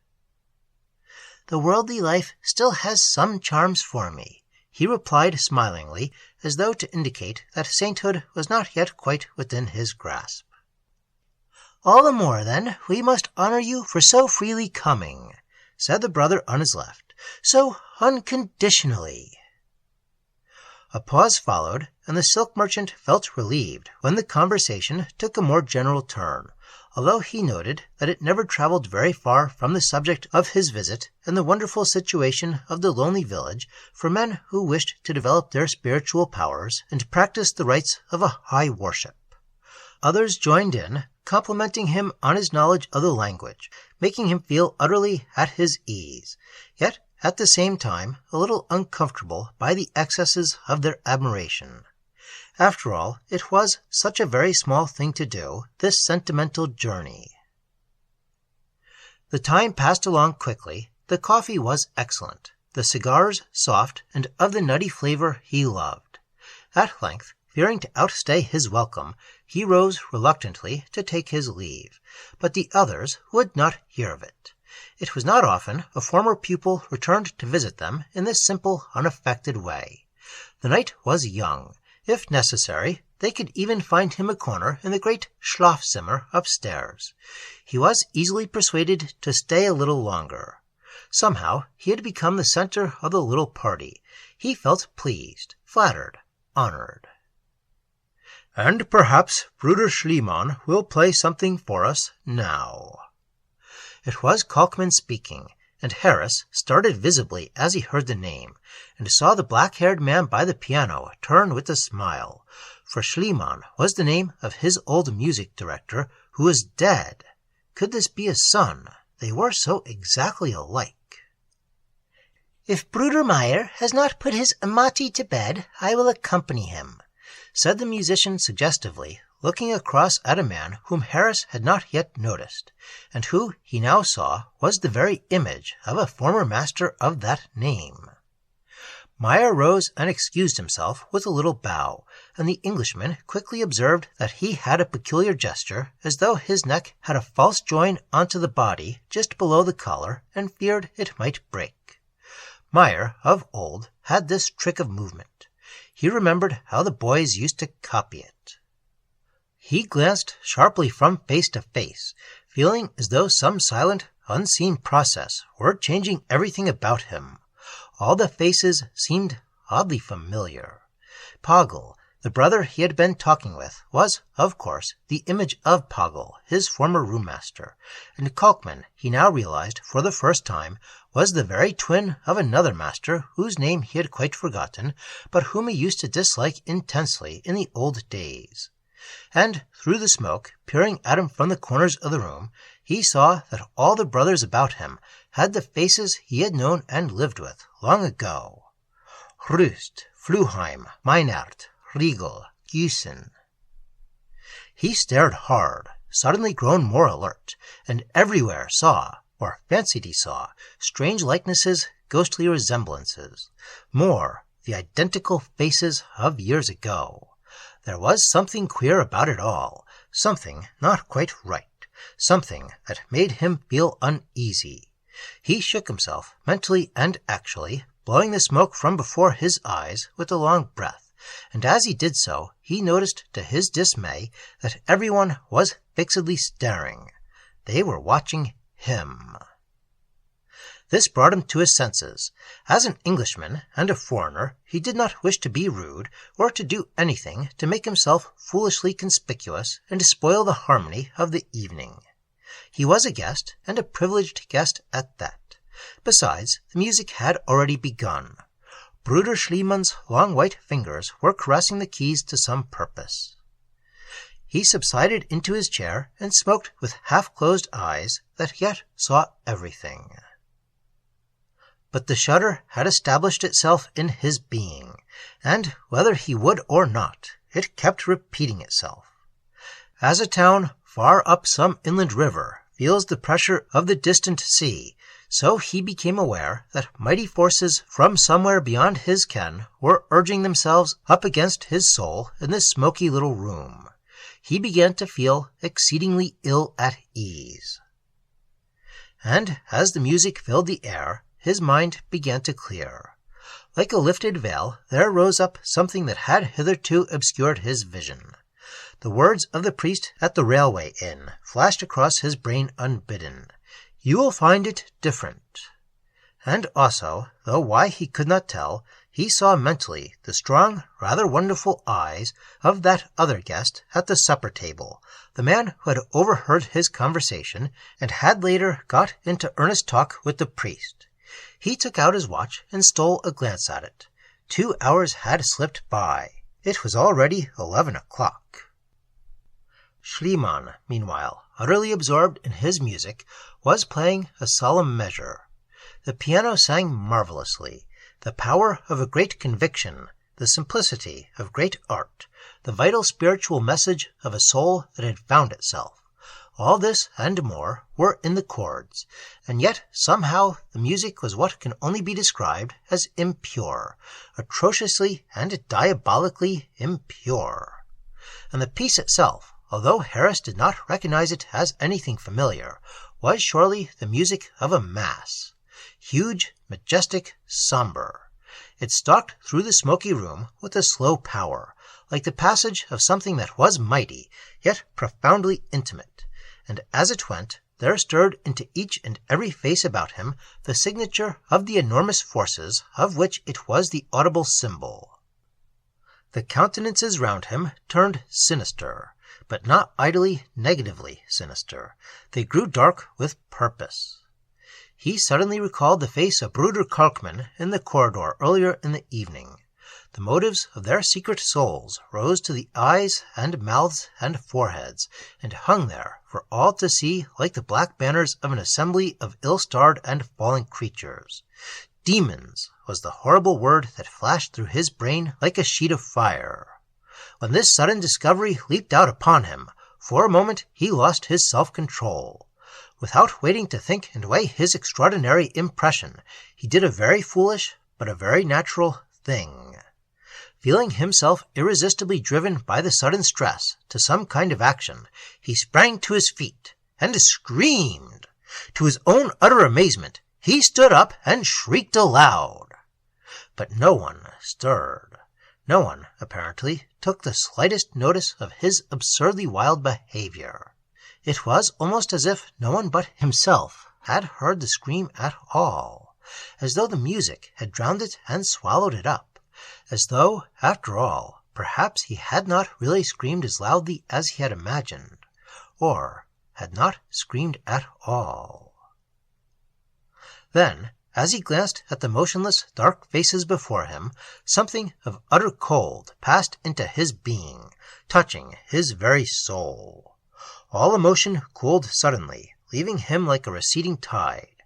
The worldly life still has some charms for me, he replied smilingly, as though to indicate that sainthood was not yet quite within his grasp. All the more, then, we must honor you for so freely coming, said the brother on his left, so unconditionally. A pause followed, and the silk merchant felt relieved when the conversation took a more general turn, although he noted that it never traveled very far from the subject of his visit and the wonderful situation of the lonely village for men who wished to develop their spiritual powers and practice the rites of a high worship. Others joined in, complimenting him on his knowledge of the language, making him feel utterly at his ease, yet at the same time a little uncomfortable by the excesses of their admiration. After all, it was such a very small thing to do, this sentimental journey. The time passed along quickly. The coffee was excellent, the cigars soft and of the nutty flavor he loved. At length, fearing to outstay his welcome, he rose reluctantly to take his leave, but the others would not hear of it. It was not often a former pupil returned to visit them in this simple, unaffected way. The night was young. If necessary, they could even find him a corner in the great Schlafzimmer upstairs. He was easily persuaded to stay a little longer. Somehow he had become the center of the little party. He felt pleased, flattered, honored. "And perhaps Bruder Schliemann will play something for us now." It was Kalkmann speaking, and Harris started visibly as he heard the name, and saw the black-haired man by the piano turn with a smile, for Schliemann was the name of his old music director, who was dead. Could this be his son? They were so exactly alike. "If Bruder Meyer has not put his amati to bed, I will accompany him," said the musician suggestively, looking across at a man whom Harris had not yet noticed, and who he now saw was the very image of a former master of that name. Meyer rose and excused himself with a little bow, and the Englishman quickly observed that he had a peculiar gesture, as though his neck had a false join onto the body just below the collar, and feared it might break. Meyer, of old, had this trick of movement. He remembered how the boys used to copy it. He glanced sharply from face to face, feeling as though some silent, unseen process were changing everything about him. All the faces seemed oddly familiar. Poggle, the brother he had been talking with, was, of course, the image of Poggle, his former room-master, and Kalkmann, he now realized for the first time, was the very twin of another master whose name he had quite forgotten, but whom he used to dislike intensely in the old days. And through the smoke, peering at him from the corners of the room, he saw that all the brothers about him had the faces he had known and lived with long ago. Rust, Fluheim, Meinert, Riegel, Vogesen. He stared hard, suddenly grown more alert, and everywhere saw, or fancied he saw, strange likenesses, ghostly resemblances. More, the identical faces of years ago. There was something queer about it all, something not quite right, something that made him feel uneasy. He shook himself, mentally and actually, blowing the smoke from before his eyes with a long breath, and as he did so, he noticed to his dismay that everyone was fixedly staring. They were watching him. This brought him to his senses. As an Englishman and a foreigner, he did not wish to be rude or to do anything to make himself foolishly conspicuous and to spoil the harmony of the evening. He was a guest, and a privileged guest at that. Besides, the music had already begun. Bruder Schliemann's long white fingers were caressing the keys to some purpose. He subsided into his chair and smoked with half-closed eyes that yet saw everything. But the shudder had established itself in his being, and whether he would or not, it kept repeating itself. As a town far up some inland river feels the pressure of the distant sea, so he became aware that mighty forces from somewhere beyond his ken were urging themselves up against his soul in this smoky little room. He began to feel exceedingly ill at ease. And as the music filled the air, his mind began to clear. Like a lifted veil, there rose up something that had hitherto obscured his vision. The words of the priest at the railway inn flashed across his brain unbidden. "You will find it different." And also, though why he could not tell, he saw mentally the strong, rather wonderful eyes of that other guest at the supper table, the man who had overheard his conversation and had later got into earnest talk with the priest. He took out his watch and stole a glance at it. 2 hours had slipped by. It was already 11 o'clock. Schliemann, meanwhile, utterly absorbed in his music, was playing a solemn measure. The piano sang marvelously. The power of a great conviction, the simplicity of great art, the vital spiritual message of a soul that had found itself. All this and more were in the chords, and yet somehow the music was what can only be described as impure, atrociously and diabolically impure. And the piece itself, although Harris did not recognize it as anything familiar, was surely the music of a mass. Huge, majestic, somber. It stalked through the smoky room with a slow power, like the passage of something that was mighty, yet profoundly intimate. And as it went, there stirred into each and every face about him the signature of the enormous forces of which it was the audible symbol. The countenances round him turned sinister, but not idly, negatively sinister. They grew dark with purpose. He suddenly recalled the face of Bruder Kalkmann in the corridor earlier in the evening. The motives of their secret souls rose to the eyes and mouths and foreheads, and hung there for all to see like the black banners of an assembly of ill-starred and fallen creatures. Demons was the horrible word that flashed through his brain like a sheet of fire. When this sudden discovery leaped out upon him, for a moment he lost his self-control. Without waiting to think and weigh his extraordinary impression, he did a very foolish but a very natural thing. Feeling himself irresistibly driven by the sudden stress to some kind of action, he sprang to his feet and screamed. To his own utter amazement, he stood up and shrieked aloud. But no one stirred. No one, apparently, took the slightest notice of his absurdly wild behavior. It was almost as if no one but himself had heard the scream at all, as though the music had drowned it and swallowed it up, as though, after all, perhaps he had not really screamed as loudly as he had imagined, or had not screamed at all. Then, as he glanced at the motionless, dark faces before him, something of utter cold passed into his being, touching his very soul. All emotion cooled suddenly, leaving him like a receding tide.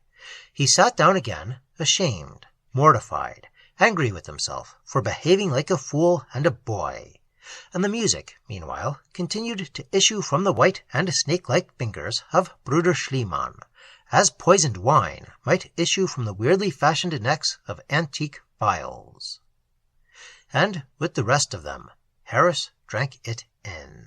He sat down again, ashamed, mortified, angry with himself for behaving like a fool and a boy. And the music, meanwhile, continued to issue from the white and snake-like fingers of Bruder Schliemann, as poisoned wine might issue from the weirdly fashioned necks of antique vials. And with the rest of them, Harris drank it in.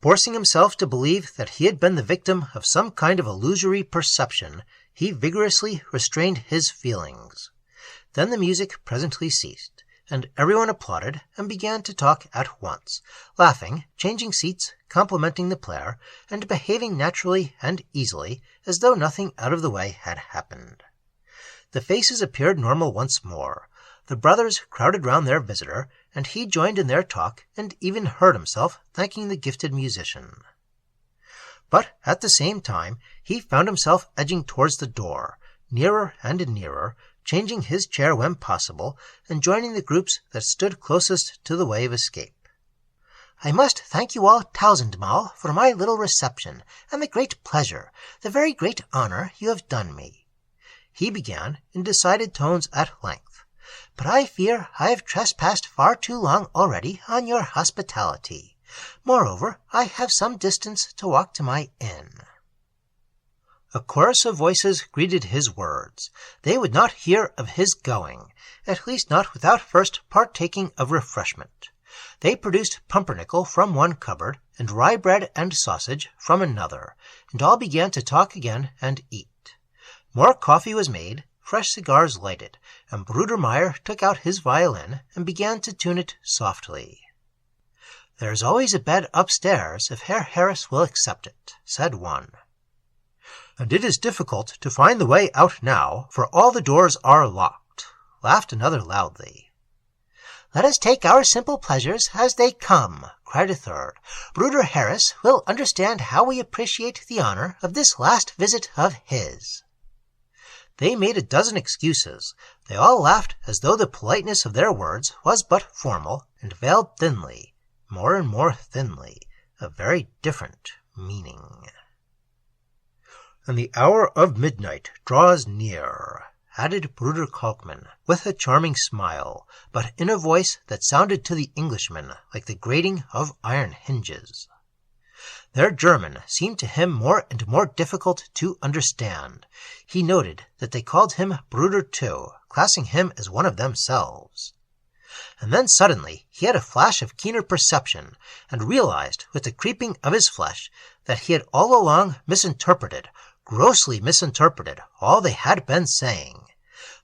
Forcing himself to believe that he had been the victim of some kind of illusory perception, he vigorously restrained his feelings. Then the music presently ceased, and everyone applauded and began to talk at once, laughing, changing seats, complimenting the player, and behaving naturally and easily as though nothing out of the way had happened. The faces appeared normal once more. The brothers crowded round their visitor, and he joined in their talk and even heard himself thanking the gifted musician. But at the same time he found himself edging towards the door, nearer and nearer, changing his chair when possible, and joining the groups that stood closest to the way of escape. "I must thank you all tausendmal for my little reception, and the great pleasure, the very great honor you have done me," he began in decided tones at length. "But I fear I have trespassed far too long already on your hospitality. Moreover, I have some distance to walk to my inn." A chorus of voices greeted his words. They would not hear of his going, at least not without first partaking of refreshment. They produced pumpernickel from one cupboard, and rye bread and sausage from another, and all began to talk again and eat. More coffee was made, fresh cigars lighted, and Brudermeier took out his violin and began to tune it softly. "There's always a bed upstairs if Herr Harris will accept it," said one. "And it is difficult to find the way out now, for all the doors are locked," laughed another loudly. "Let us take our simple pleasures as they come," cried a third. "Bruder Harris will understand how we appreciate the honor of this last visit of his." They made a dozen excuses. They all laughed as though the politeness of their words was but formal, and veiled thinly, more and more thinly, a very different meaning. "And the hour of midnight draws near," added Bruder Kalkmann, with a charming smile, but in a voice that sounded to the Englishman like the grating of iron hinges. Their German seemed to him more and more difficult to understand. He noted that they called him Bruder too, classing him as one of themselves. And then suddenly he had a flash of keener perception, and realized with the creeping of his flesh that he had all along misinterpreted, grossly misinterpreted, all they had been saying.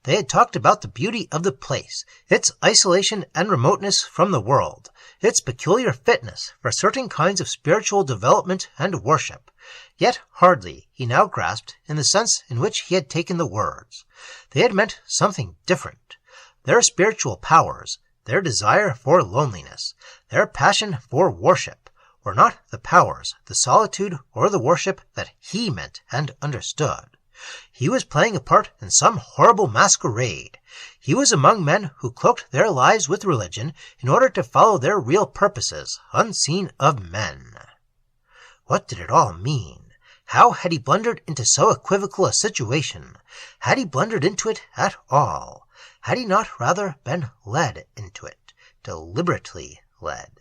They had talked about the beauty of the place, its isolation and remoteness from the world, its peculiar fitness for certain kinds of spiritual development and worship. Yet hardly, he now grasped, in the sense in which he had taken the words. They had meant something different. Their spiritual powers, their desire for loneliness, their passion for worship, were not the powers, the solitude, or the worship that he meant and understood. He was playing a part in some horrible masquerade. He was among men who cloaked their lives with religion in order to follow their real purposes, unseen of men. What did it all mean? How had he blundered into so equivocal a situation? Had he blundered into it at all? Had he not rather been led into it, deliberately led?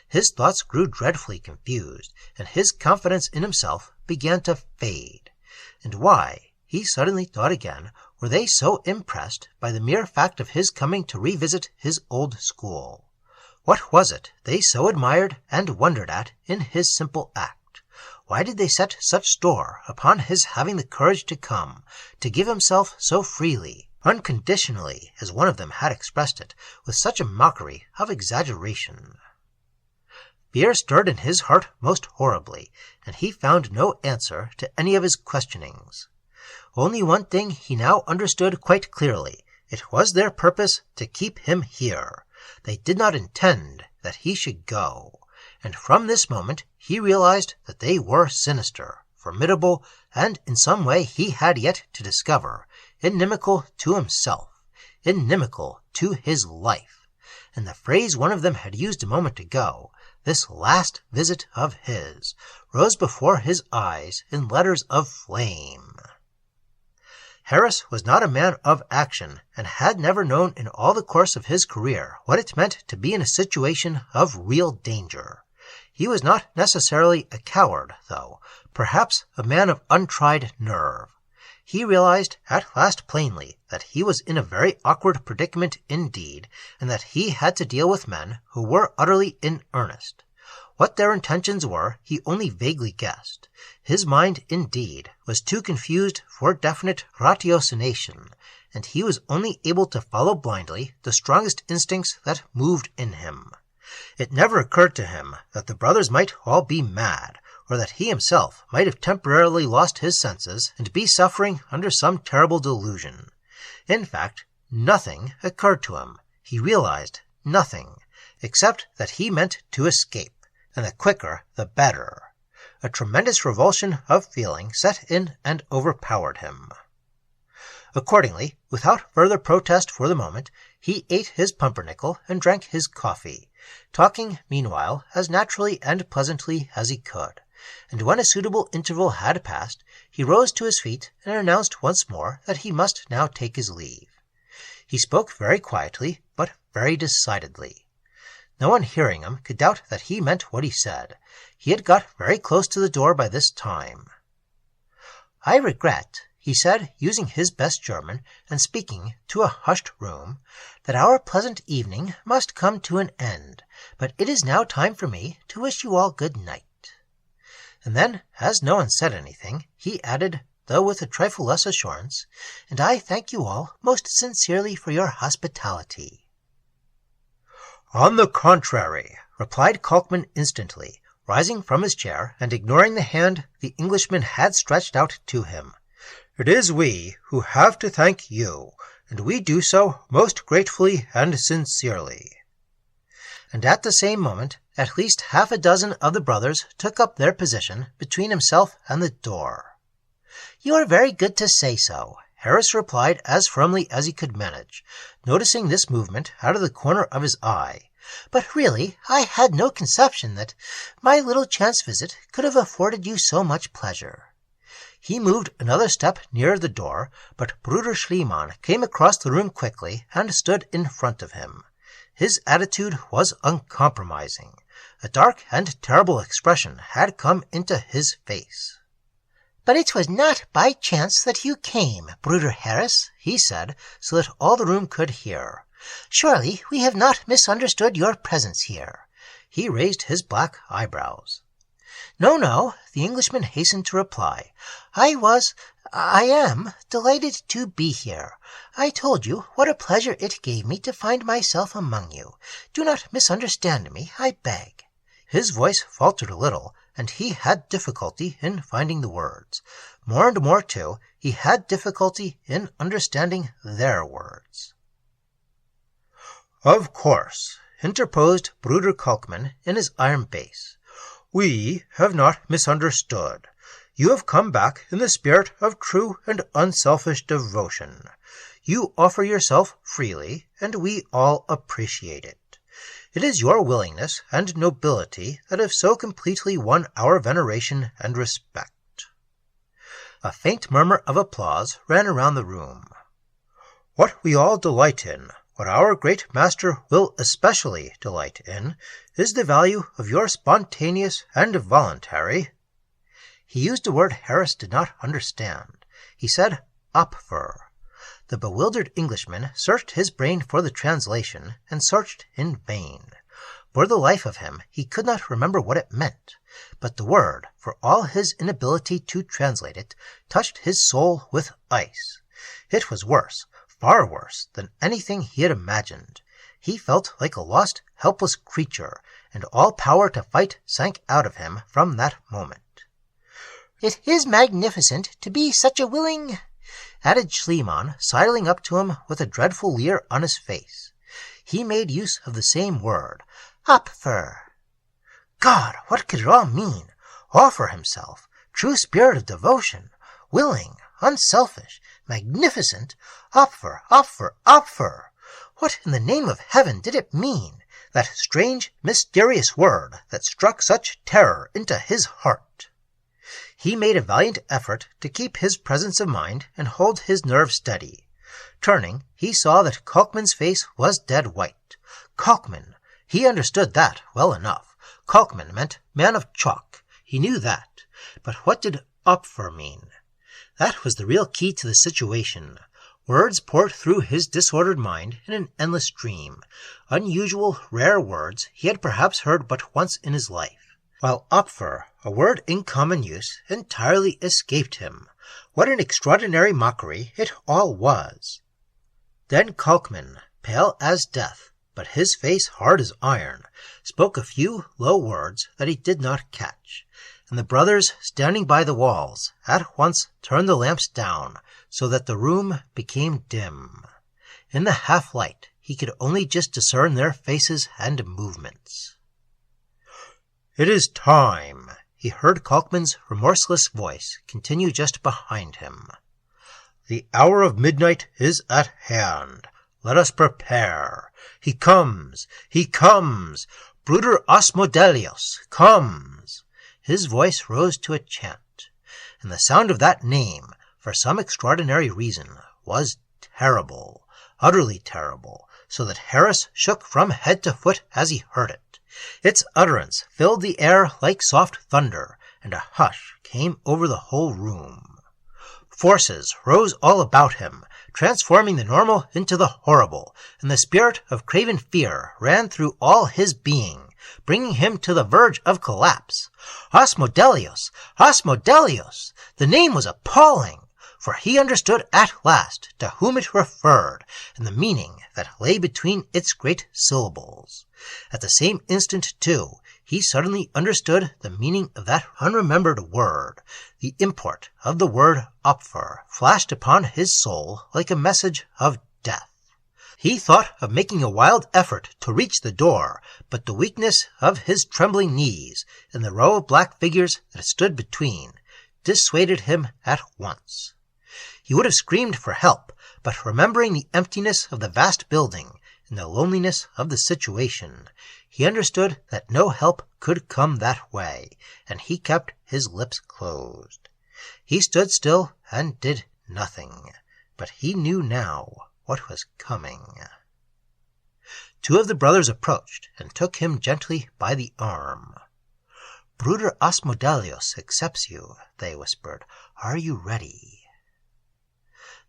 His thoughts grew dreadfully confused, and his confidence in himself began to fade. And why, he suddenly thought again, were they so impressed by the mere fact of his coming to revisit his old school? What was it they so admired and wondered at in his simple act? Why did they set such store upon his having the courage to come, to give himself so freely, unconditionally, as one of them had expressed it, with such a mockery of exaggeration? Fear stirred in his heart most horribly, and he found no answer to any of his questionings. Only one thing he now understood quite clearly. It was their purpose to keep him here. They did not intend that he should go. And from this moment he realized that they were sinister, formidable, and in some way he had yet to discover, inimical to himself, inimical to his life. And the phrase one of them had used a moment ago, this last visit of his, rose before his eyes in letters of flame. Harris was not a man of action, and had never known in all the course of his career what it meant to be in a situation of real danger. He was not necessarily a coward, though, perhaps a man of untried nerve. He realized at last plainly that he was in a very awkward predicament indeed, and that he had to deal with men who were utterly in earnest. What their intentions were he only vaguely guessed. His mind, indeed, was too confused for definite ratiocination, and he was only able to follow blindly the strongest instincts that moved in him. It never occurred to him that the brothers might all be mad, or that he himself might have temporarily lost his senses and be suffering under some terrible delusion. In fact, nothing occurred to him. He realized nothing, except that he meant to escape, and the quicker the better. A tremendous revulsion of feeling set in and overpowered him. Accordingly, without further protest for the moment, he ate his pumpernickel and drank his coffee, talking, meanwhile, as naturally and pleasantly as he could. And when a suitable interval had passed, he rose to his feet and announced once more that he must now take his leave. He spoke very quietly, but very decidedly. No one hearing him could doubt that he meant what he said. He had got very close to the door by this time. "I regret," he said, using his best German, and speaking to a hushed room, "that our pleasant evening must come to an end, but it is now time for me to wish you all good night." And then, as no one said anything, he added, though with a trifle less assurance, "And I thank you all most sincerely for your hospitality." "On the contrary," replied Kalkmann instantly, rising from his chair and ignoring the hand the Englishman had stretched out to him. "It is we who have to thank you, and we do so most gratefully and sincerely." And at the same moment, at least half a dozen of the brothers took up their position between himself and the door. "You are very good to say so," Harris replied as firmly as he could manage, noticing this movement out of the corner of his eye. "But really, I had no conception that my little chance visit could have afforded you so much pleasure." He moved another step nearer the door, but Bruder Schliemann came across the room quickly and stood in front of him. His attitude was uncompromising. A dark and terrible expression had come into his face. "But it was not by chance that you came, Bruder Harris," he said, so that all the room could hear. "Surely we have not misunderstood your presence here." He raised his black eyebrows. "No, no," the Englishman hastened to reply. I am delighted to be here. I told you what a pleasure it gave me to find myself among you. Do not misunderstand me, I beg." His voice faltered a little, and he had difficulty in finding the words. More and more, too, he had difficulty in understanding their words. "Of course," interposed Bruder Kalkmann in his iron bass. "We have not misunderstood. You have come back in the spirit of true and unselfish devotion. You offer yourself freely, and we all appreciate it. It is your willingness and nobility that have so completely won our veneration and respect." A faint murmur of applause ran around the room. "What we all delight in, what our great master will especially delight in, is the value of your spontaneous and voluntary—" He used a word Harris did not understand. He said "Opfer." The bewildered Englishman searched his brain for the translation, and searched in vain. For the life of him he could not remember what it meant, but the word, for all his inability to translate it, touched his soul with ice. It was worse, far worse, than anything he had imagined. He felt like a lost, helpless creature, and all power to fight sank out of him from that moment. "It is magnificent to be such a willing—" added Schliemann, sidling up to him with a dreadful leer on his face. He made use of the same word, "Opfer." God, what could it all mean? Offer himself, true spirit of devotion, willing, unselfish, magnificent, Opfer, Opfer, Opfer. What in the name of heaven did it mean, that strange, mysterious word that struck such terror into his heart? He made a valiant effort to keep his presence of mind and hold his nerve steady. Turning, he saw that Kalkmann's face was dead white. Kalkmann! He understood that well enough. Kalkmann meant man of chalk. He knew that. But what did Opfer mean? That was the real key to the situation. Words poured through his disordered mind in an endless stream. Unusual, rare words he had perhaps heard but once in his life. While Opfer, a word in common use, entirely escaped him. What an extraordinary mockery it all was! Then Kalkmann, pale as death, but his face hard as iron, spoke a few low words that he did not catch, and the brothers standing by the walls at once turned the lamps down, so that the room became dim. In the half-light he could only just discern their faces and movements. "It is time," he heard Kalkmann's remorseless voice continue just behind him. "The hour of midnight is at hand. Let us prepare. He comes! He comes! Bruder Asmodeus comes!" His voice rose to a chant, and the sound of that name, for some extraordinary reason, was terrible, utterly terrible, so that Harris shook from head to foot as he heard it. Its utterance filled the air like soft thunder, and a hush came over the whole room. Forces rose all about him, transforming the normal into the horrible, and the spirit of craven fear ran through all his being, bringing him to the verge of collapse. Asmodeus! Asmodeus! The name was appalling, for he understood at last to whom it referred, and the meaning that lay between its great syllables. At the same instant, too, he suddenly understood the meaning of that unremembered word. The import of the word Opfer flashed upon his soul like a message of death. He thought of making a wild effort to reach the door, but the weakness of his trembling knees and the row of black figures that stood between dissuaded him at once. He would have screamed for help, but remembering the emptiness of the vast building and the loneliness of the situation, he understood that no help could come that way, and he kept his lips closed. He stood still and did nothing, but he knew now what was coming. Two of the brothers approached and took him gently by the arm. "Bruder Asmodeus accepts you," they whispered. "Are you ready?"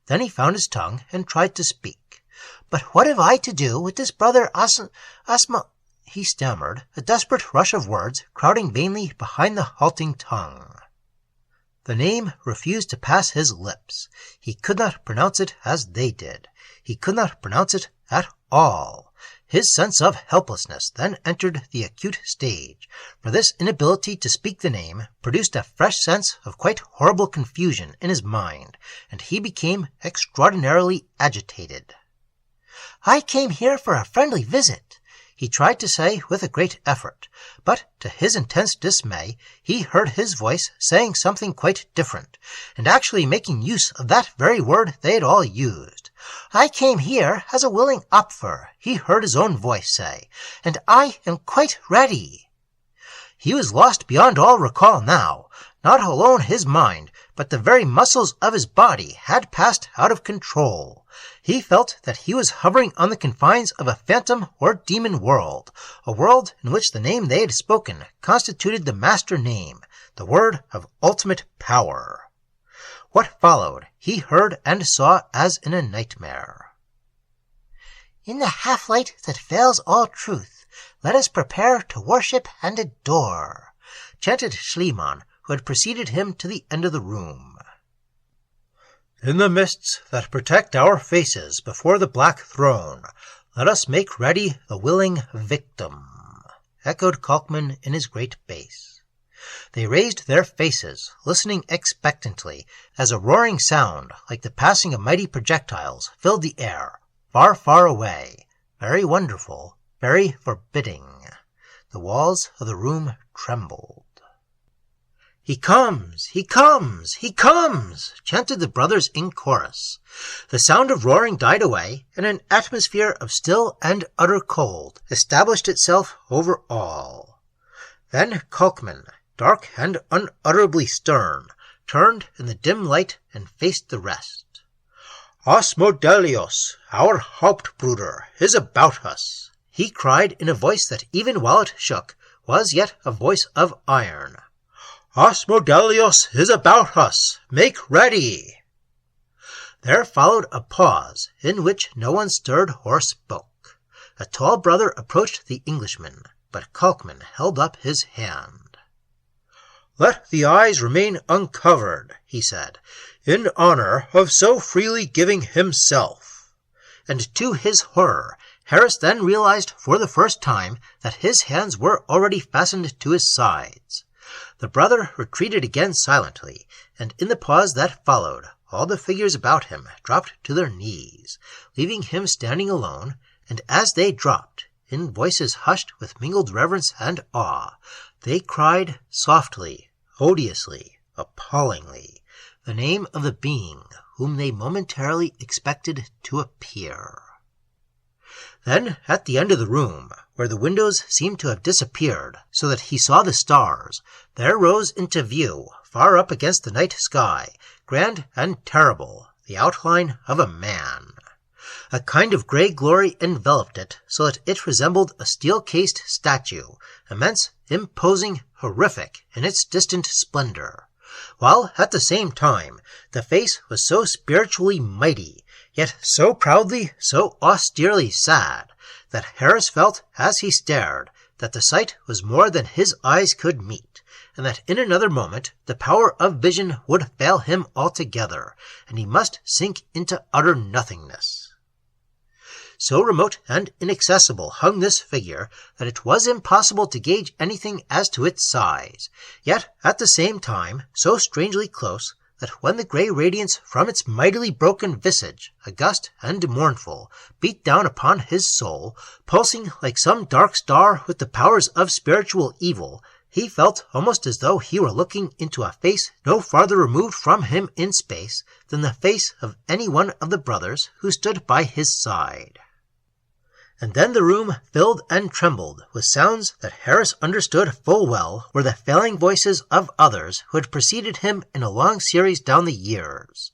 Then he found his tongue and tried to speak. "But what have I to do with this brother Asmo—" he stammered, a desperate rush of words crowding vainly behind the halting tongue. The name refused to pass his lips. He could not pronounce it as they did. He could not pronounce it at all. His sense of helplessness then entered the acute stage, for this inability to speak the name produced a fresh sense of quite horrible confusion in his mind, and he became extraordinarily agitated. "I came here for a friendly visit," he tried to say with a great effort, but to his intense dismay he heard his voice saying something quite different, and actually making use of that very word they had all used. "I came here as a willing Opfer," he heard his own voice say, "and I am quite ready." He was lost beyond all recall now. Not alone his mind, but the very muscles of his body had passed out of control. He felt that he was hovering on the confines of a phantom or demon world, a world in which the name they had spoken constituted the master name, the word of ultimate power. What followed he heard and saw as in a nightmare. "In the half-light that veils all truth, let us prepare to worship and adore," chanted Schliemann, who had preceded him to the end of the room. "In the mists that protect our faces before the black throne, let us make ready the willing victim," echoed Kalkmann in his great bass. They raised their faces, listening expectantly, as a roaring sound, like the passing of mighty projectiles, filled the air, far, far away, very wonderful, very forbidding. The walls of the room trembled. "He comes! He comes! He comes!" chanted the brothers in chorus. The sound of roaring died away, and an atmosphere of still and utter cold established itself over all. Then Kalkmann, dark and unutterably stern, turned in the dim light and faced the rest. "Asmodeus, our Hauptbruder, is about us," he cried in a voice that, even while it shook, was yet a voice of iron. "Asmodeus is about us! Make ready!" There followed a pause, in which no one stirred or spoke. A tall brother approached the Englishman, but Kalkmann held up his hand. "Let the eyes remain uncovered," he said, "in honor of so freely giving himself." And to his horror, Harris then realized for the first time that his hands were already fastened to his sides. The brother retreated again silently, and in the pause that followed, all the figures about him dropped to their knees, leaving him standing alone, and as they dropped, in voices hushed with mingled reverence and awe, they cried softly, odiously, appallingly, the name of the being whom they momentarily expected to appear. Then, at the end of the room, where the windows seemed to have disappeared, so that he saw the stars, there rose into view, far up against the night sky, grand and terrible, the outline of a man. A kind of grey glory enveloped it, so that it resembled a steel-cased statue, immense, imposing, horrific in its distant splendor, while at the same time the face was so spiritually mighty, yet so proudly, so austerely sad, that Harris felt, as he stared, that the sight was more than his eyes could meet, and that in another moment the power of vision would fail him altogether, and he must sink into utter nothingness. So remote and inaccessible hung this figure that it was impossible to gauge anything as to its size, yet at the same time so strangely close that when the grey radiance from its mightily broken visage, august and mournful, beat down upon his soul, pulsing like some dark star with the powers of spiritual evil, he felt almost as though he were looking into a face no farther removed from him in space than the face of any one of the brothers who stood by his side. And then the room filled and trembled with sounds that Harris understood full well were the failing voices of others who had preceded him in a long series down the years.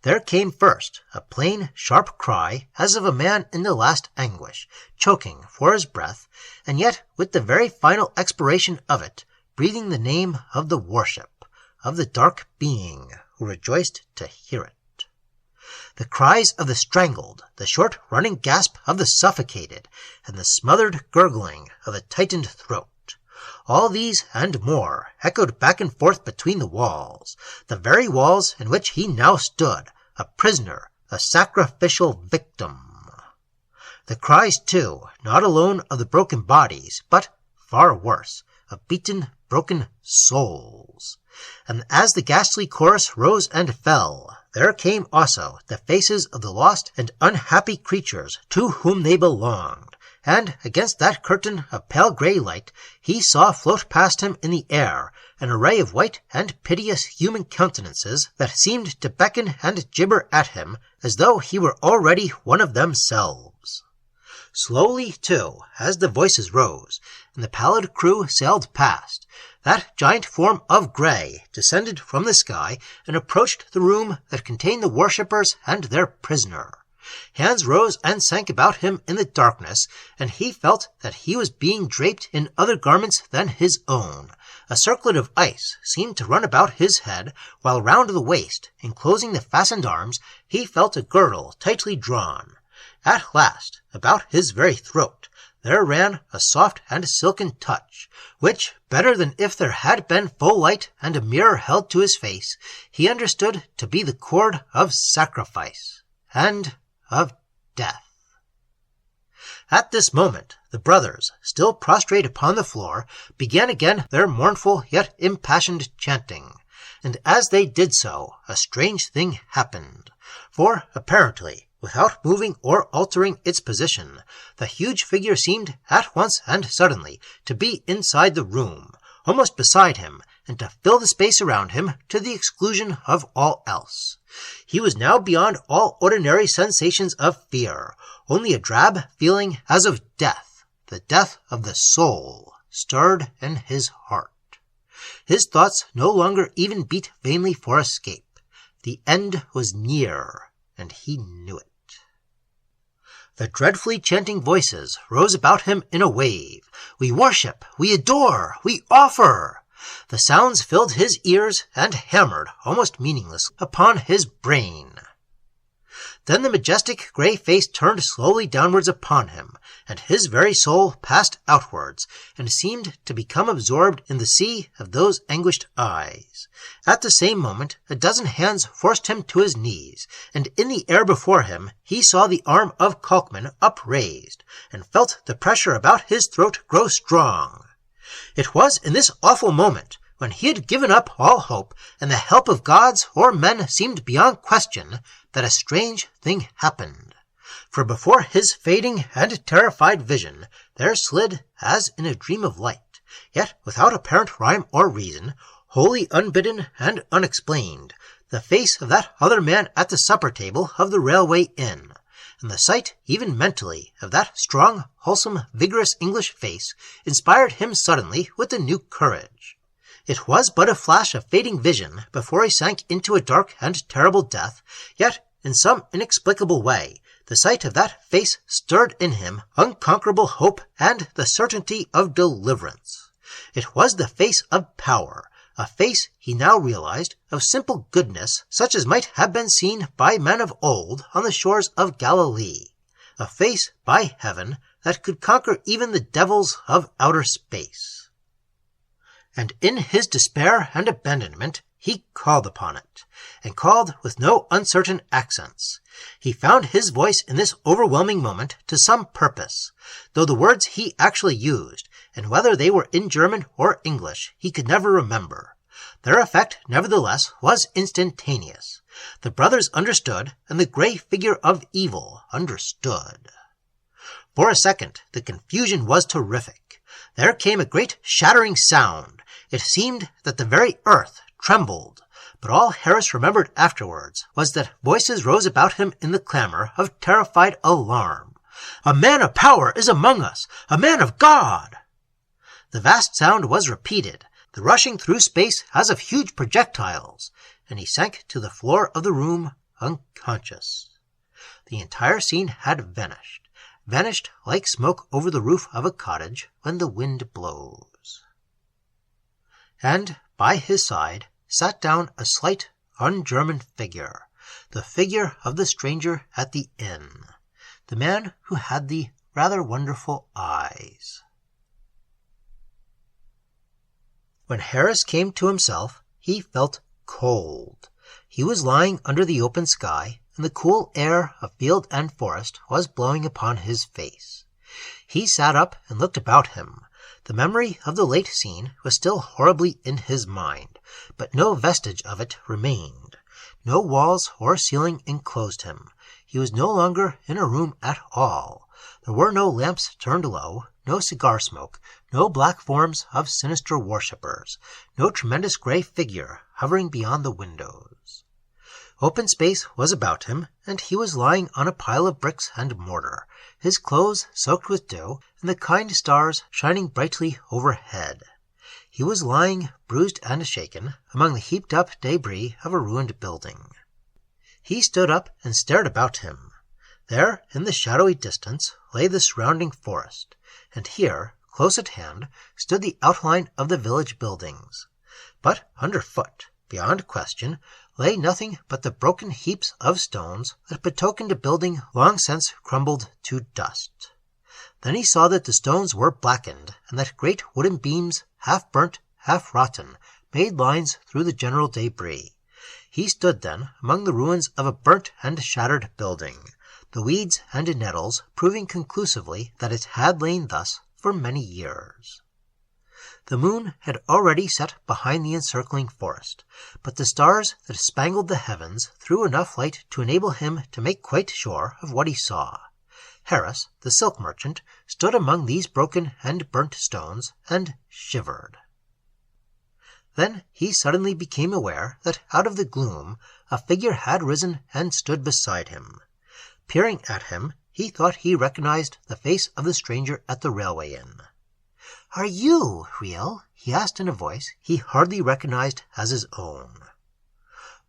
There came first a plain, sharp cry as of a man in the last anguish, choking for his breath, and yet with the very final expiration of it, breathing the name of the worship, of the dark being who rejoiced to hear it. The cries of the strangled, the short-running gasp of the suffocated, and the smothered gurgling of the tightened throat. All these and more echoed back and forth between the walls, the very walls in which he now stood, a prisoner, a sacrificial victim. The cries, too, not alone of the broken bodies, but, far worse, of beaten, broken souls. And as the ghastly chorus rose and fell, there came also the faces of the lost and unhappy creatures to whom they belonged, and against that curtain of pale grey light he saw float past him in the air an array of white and piteous human countenances that seemed to beckon and gibber at him as though he were already one of themselves. Slowly, too, as the voices rose, and the pallid crew sailed past, that giant form of grey descended from the sky and approached the room that contained the worshippers and their prisoner. Hands rose and sank about him in the darkness, and he felt that he was being draped in other garments than his own. A circlet of ice seemed to run about his head, while round the waist, enclosing the fastened arms, he felt a girdle tightly drawn. At last, about his very throat, there ran a soft and silken touch, which, better than if there had been full light and a mirror held to his face, he understood to be the cord of sacrifice and of death. At this moment, the brothers, still prostrate upon the floor, began again their mournful yet impassioned chanting, and as they did so, a strange thing happened, for, apparently, without moving or altering its position, the huge figure seemed at once and suddenly to be inside the room, almost beside him, and to fill the space around him to the exclusion of all else. He was now beyond all ordinary sensations of fear. Only a drab feeling as of death, the death of the soul, stirred in his heart. His thoughts no longer even beat vainly for escape. The end was near, and he knew it. The dreadfully chanting voices rose about him in a wave. We worship, we adore, we offer. The sounds filled his ears and hammered, almost meaningless, upon his brain. Then the majestic grey face turned slowly downwards upon him, and his very soul passed outwards, and seemed to become absorbed in the sea of those anguished eyes. At the same moment, a dozen hands forced him to his knees, and in the air before him he saw the arm of Kalkman upraised, and felt the pressure about his throat grow strong. It was in this awful moment, when he had given up all hope, and the help of gods or men seemed beyond question, that a strange thing happened. For before his fading and terrified vision, there slid, as in a dream of light, yet without apparent rhyme or reason, wholly unbidden and unexplained, the face of that other man at the supper-table of the railway inn, and the sight, even mentally, of that strong, wholesome, vigorous English face inspired him suddenly with a new courage. It was but a flash of fading vision before he sank into a dark and terrible death, yet, in some inexplicable way, The sight of that face stirred in him unconquerable hope and the certainty of deliverance. It was the face of power, a face, he now realized, of simple goodness, such as might have been seen by men of old on the shores of Galilee. A face, by heaven, that could conquer even the devils of outer space. And in his despair and abandonment, he called upon it, and called with no uncertain accents. He found his voice in this overwhelming moment to some purpose, though the words he actually used, and whether they were in German or English, he could never remember. Their effect, nevertheless, was instantaneous. The brothers understood, and the grey figure of evil understood. For a second, the confusion was terrific. There came a great shattering sound. It seemed that the very earth trembled, but all Harris remembered afterwards was that voices rose about him in the clamour of terrified alarm. "A man of power is among us! A man of God!" The vast sound was repeated, the rushing through space as of huge projectiles, and he sank to the floor of the room unconscious. The entire scene had vanished like smoke over the roof of a cottage when the wind blows. And by his side sat down a slight, un-German figure, the figure of the stranger at the inn, the man who had the rather wonderful eyes. When Harris came to himself, he felt cold. He was lying under the open sky, and the cool air of field and forest was blowing upon his face. He sat up and looked about him. The memory of the late scene was still horribly in his mind, but no vestige of it remained. No walls or ceiling enclosed him. He was no longer in a room at all. There were no lamps turned low, no cigar smoke, no black forms of sinister worshippers, no tremendous grey figure hovering beyond the windows. Open space was about him, and he was lying on a pile of bricks and mortar, his clothes soaked with dew, and the kind stars shining brightly overhead. He was lying, bruised and shaken, among the heaped-up debris of a ruined building. He stood up and stared about him. There, in the shadowy distance, lay the surrounding forest, and here, close at hand, stood the outline of the village buildings. But underfoot, beyond question, lay nothing but the broken heaps of stones that betokened a building long since crumbled to dust. Then he saw that the stones were blackened, and that great wooden beams, half burnt, half rotten, made lines through the general debris. He stood then among the ruins of a burnt and shattered building, the weeds and nettles proving conclusively that it had lain thus for many years. The moon had already set behind the encircling forest, but the stars that spangled the heavens threw enough light to enable him to make quite sure of what he saw. Harris, the silk merchant, stood among these broken and burnt stones and shivered. Then he suddenly became aware that out of the gloom a figure had risen and stood beside him. Peering at him, he thought he recognized the face of the stranger at the railway inn. "Are you real?" he asked in a voice he hardly recognized as his own.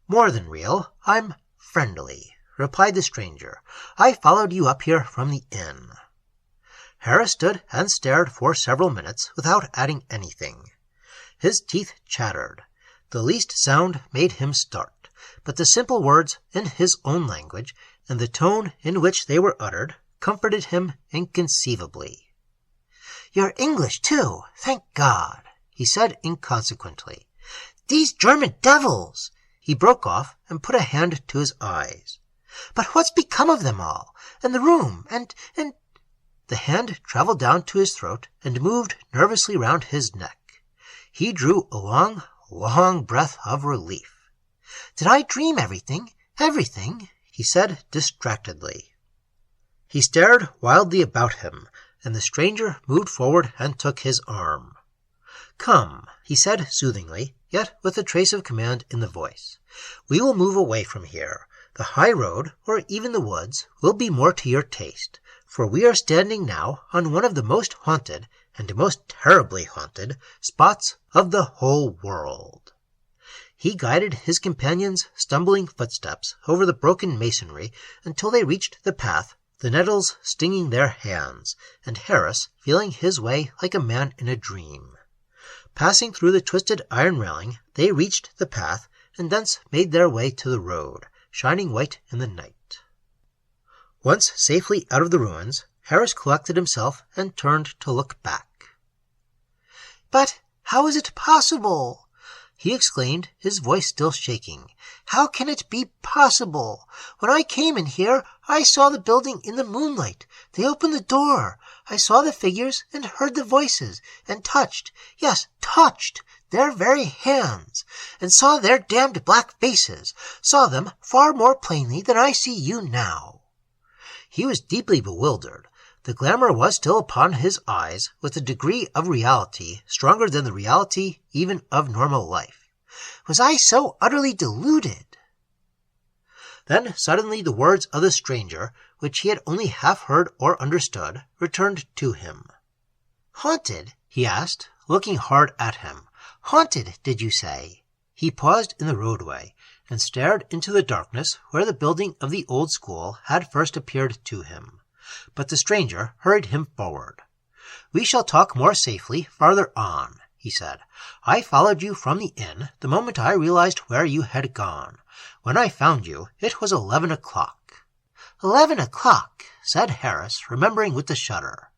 "More than real. I'm friendly," replied the stranger. "I followed you up here from the inn." Harris stood and stared for several minutes without adding anything. His teeth chattered. The least sound made him start, but the simple words in his own language and the tone in which they were uttered comforted him inconceivably. "You're English, too, thank God," he said inconsequently. "These German devils!" He broke off and put a hand to his eyes. "But what's become of them all? And the room, and... The hand travelled down to his throat and moved nervously round his neck. He drew a long, long breath of relief. "Did I dream everything? Everything?" he said distractedly. He stared wildly about him, and the stranger moved forward and took his arm. "Come," he said soothingly, yet with a trace of command in the voice. "We will move away from here. The high road, or even the woods, will be more to your taste, for we are standing now on one of the most haunted, and most terribly haunted, spots of the whole world." He guided his companion's stumbling footsteps over the broken masonry until they reached the path, the nettles stinging their hands, and Harris feeling his way like a man in a dream. Passing through the twisted iron railing, they reached the path, and thence made their way to the road, shining white in the night. Once safely out of the ruins, Harris collected himself and turned to look back. "But how is it possible?" he exclaimed, his voice still shaking. "How can it be possible? When I came in here, I saw the building in the moonlight. They opened the door. I saw the figures and heard the voices, and touched, yes, touched, their very hands, and saw their damned black faces, saw them far more plainly than I see you now." He was deeply bewildered. The glamour was still upon his eyes, with a degree of reality stronger than the reality even of normal life. Was I so utterly deluded? Then suddenly the words of the stranger, which he had only half heard or understood, returned to him. "Haunted?" he asked, looking hard at him. "Haunted, did you say?" He paused in the roadway and stared into the darkness where the building of the old school had first appeared to him. But the stranger hurried him forward. "We shall talk more safely farther on," he said. "I followed you from the inn the moment I realized where you had gone. When I found you, it was 11 o'clock. 11 o'clock, said Harris, remembering with a shudder.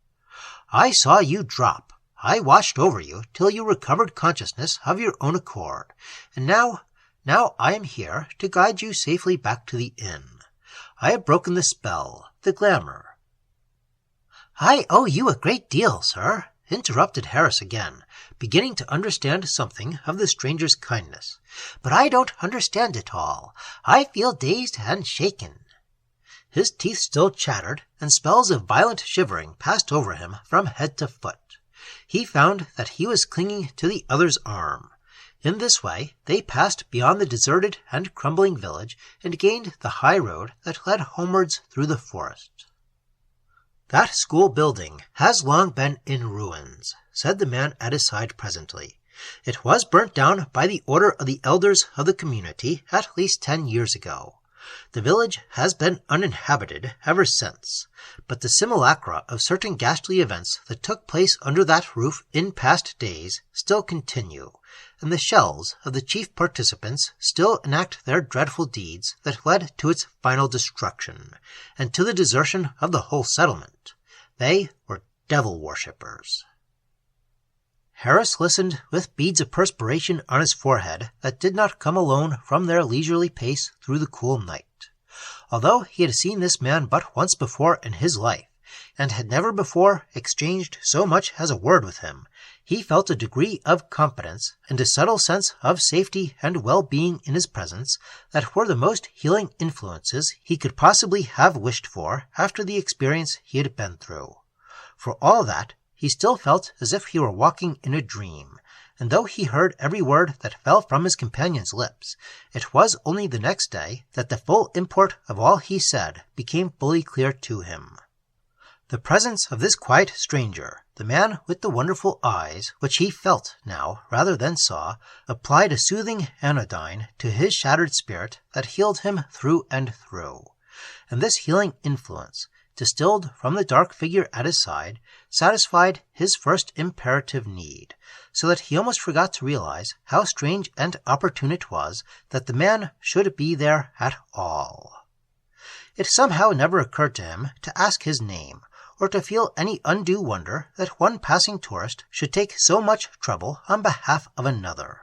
"I saw you drop. I watched over you till you recovered consciousness of your own accord, and now I am here to guide you safely back to the inn. I have broken the spell, the glamour." "I owe you a great deal, sir," interrupted Harris again, beginning to understand something of the stranger's kindness. "But I don't understand it all. I feel dazed and shaken." His teeth still chattered, and spells of violent shivering passed over him from head to foot. He found that he was clinging to the other's arm. In this way they passed beyond the deserted and crumbling village and gained the high road that led homewards through the forest. "That school building has long been in ruins," said the man at his side presently. "It was burnt down by the order of the elders of the community at least 10 years ago. The village has been uninhabited ever since, but the simulacra of certain ghastly events that took place under that roof in past days still continue, and the shells of the chief participants still enact their dreadful deeds that led to its final destruction, and to the desertion of the whole settlement. They were devil worshippers." Harris listened with beads of perspiration on his forehead that did not come alone from their leisurely pace through the cool night. Although he had seen this man but once before in his life, and had never before exchanged so much as a word with him, he felt a degree of confidence and a subtle sense of safety and well-being in his presence that were the most healing influences he could possibly have wished for after the experience he had been through. For all that, he still felt as if he were walking in a dream, and though he heard every word that fell from his companion's lips, it was only the next day that the full import of all he said became fully clear to him. The presence of this quiet stranger, the man with the wonderful eyes, which he felt now rather than saw, applied a soothing anodyne to his shattered spirit that healed him through and through. And this healing influence, distilled from the dark figure at his side, satisfied his first imperative need, so that he almost forgot to realize how strange and opportune it was that the man should be there at all. It somehow never occurred to him to ask his name, or to feel any undue wonder that one passing tourist should take so much trouble on behalf of another.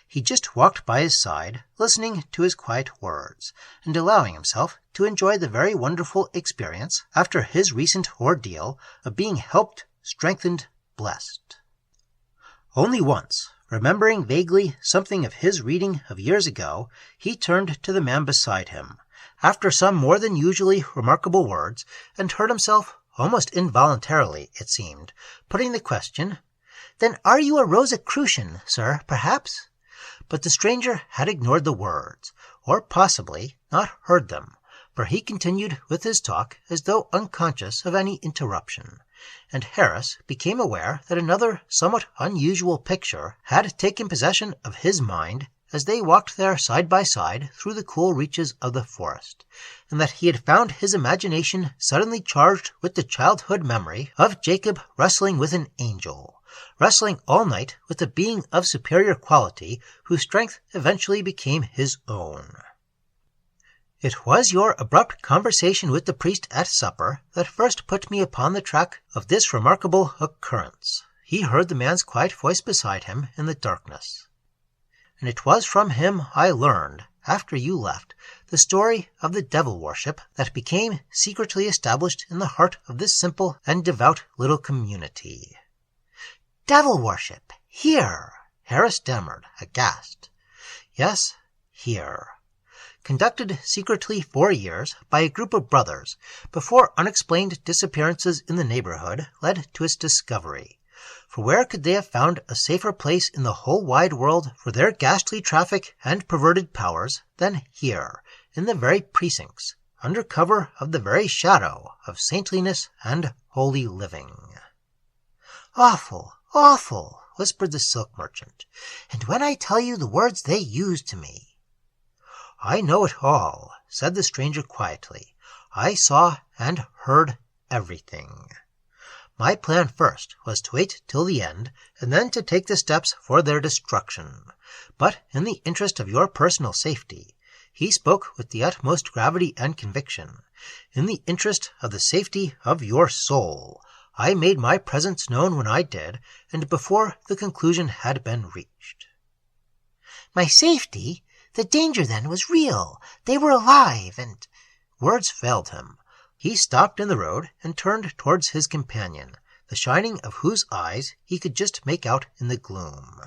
He just walked by his side, listening to his quiet words, and allowing himself to enjoy the very wonderful experience, after his recent ordeal, of being helped, strengthened, blessed. Only once, remembering vaguely something of his reading of years ago, he turned to the man beside him, after some more than usually remarkable words, and heard himself, almost involuntarily, it seemed, putting the question, "Then are you a Rosicrucian, sir, perhaps?" But the stranger had ignored the words, or possibly not heard them, for he continued with his talk as though unconscious of any interruption, and Harris became aware that another somewhat unusual picture had taken possession of his mind as they walked there side by side through the cool reaches of the forest, and that he had found his imagination suddenly charged with the childhood memory of Jacob wrestling with an angel, wrestling all night with a being of superior quality whose strength eventually became his own. It was your abrupt conversation with the priest at supper that first put me upon the track of this remarkable occurrence. He heard the man's quiet voice beside him in the darkness. And it was from him I learned, after you left, the story of the devil worship that became secretly established in the heart of this simple and devout little community. Devil worship? Here? Harris stammered, aghast. Yes, here. Conducted secretly for years by a group of brothers, before unexplained disappearances in the neighborhood led to its discovery. For where could they have found a safer place in the whole wide world for their ghastly traffic and perverted powers than here, in the very precincts, under cover of the very shadow of saintliness and holy living? Awful, awful, whispered the silk merchant, and when I tell you the words they used to me. I know it all, said the stranger quietly. I saw and heard everything. My plan first was to wait till the end, and then to take the steps for their destruction. But in the interest of your personal safety, he spoke with the utmost gravity and conviction, in the interest of the safety of your soul, I made my presence known when I did, and before the conclusion had been reached. My safety? The danger, then, was real. They were alive, and... Words failed him. He stopped in the road and turned towards his companion, the shining of whose eyes he could just make out in the gloom.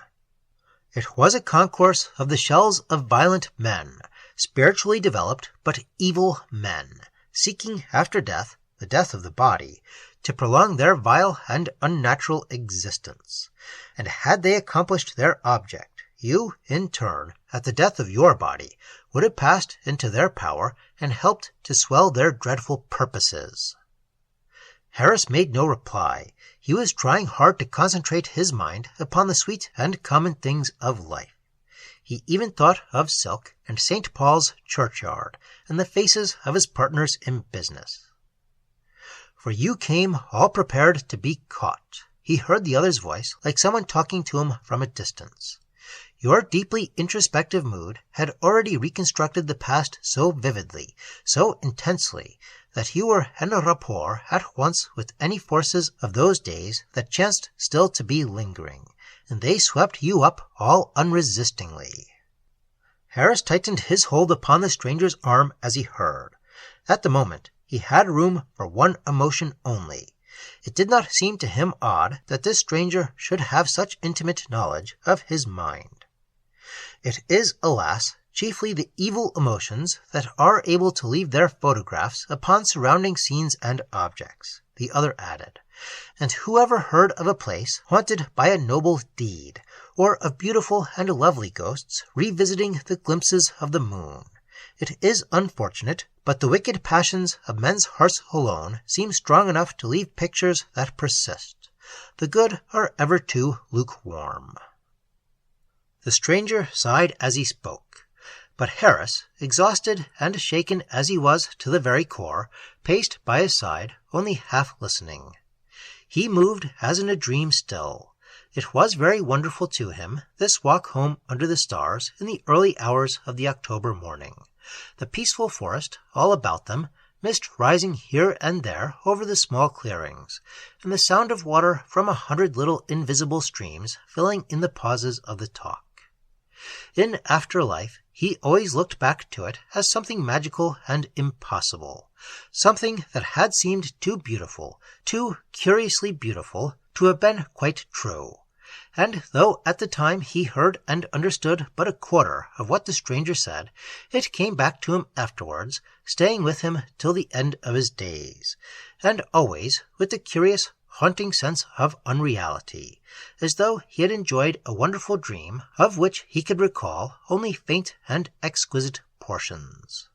It was a concourse of the shells of violent men, spiritually developed but evil men, seeking after death, the death of the body, to prolong their vile and unnatural existence. And had they accomplished their object, you, in turn, at the death of your body, would have passed into their power and helped to swell their dreadful purposes. Harris made no reply. He was trying hard to concentrate his mind upon the sweet and common things of life. He even thought of silk and St. Paul's churchyard and the faces of his partners in business. For you came all prepared to be caught. He heard the other's voice like someone talking to him from a distance. Your deeply introspective mood had already reconstructed the past so vividly, so intensely, that you were en rapport at once with any forces of those days that chanced still to be lingering, and they swept you up all unresistingly. Harris tightened his hold upon the stranger's arm as he heard. At the moment, he had room for one emotion only. It did not seem to him odd that this stranger should have such intimate knowledge of his mind. It is, alas, chiefly the evil emotions that are able to leave their photographs upon surrounding scenes and objects, the other added. And whoever heard of a place haunted by a noble deed, or of beautiful and lovely ghosts revisiting the glimpses of the moon? It is unfortunate, but the wicked passions of men's hearts alone seem strong enough to leave pictures that persist. The good are ever too lukewarm. The stranger sighed as he spoke, but Harris, exhausted and shaken as he was to the very core, paced by his side, only half listening. He moved as in a dream still. It was very wonderful to him, this walk home under the stars in the early hours of the October morning. The peaceful forest all about them, mist rising here and there over the small clearings, and the sound of water from 100 little invisible streams filling in the pauses of the talk. In after life, he always looked back to it as something magical and impossible, something that had seemed too beautiful, too curiously beautiful, to have been quite true. And though at the time he heard and understood but a quarter of what the stranger said, it came back to him afterwards, staying with him till the end of his days, and always with the curious, haunting sense of unreality, as though he had enjoyed a wonderful dream of which he could recall only faint and exquisite portions.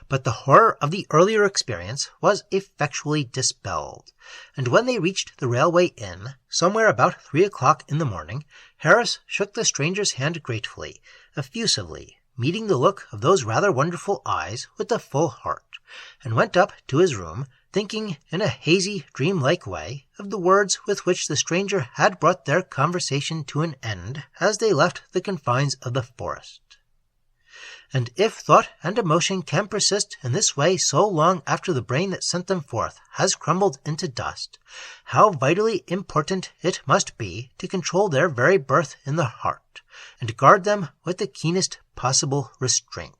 But the horror of the earlier experience was effectually dispelled, and when they reached the railway inn, somewhere about 3 o'clock in the morning, Harris shook the stranger's hand gratefully, effusively, meeting the look of those rather wonderful eyes with a full heart, and went up to his room, thinking in a hazy, dream-like way of the words with which the stranger had brought their conversation to an end as they left the confines of the forest. And if thought and emotion can persist in this way so long after the brain that sent them forth has crumbled into dust, how vitally important it must be to control their very birth in the heart, and guard them with the keenest possible restraint.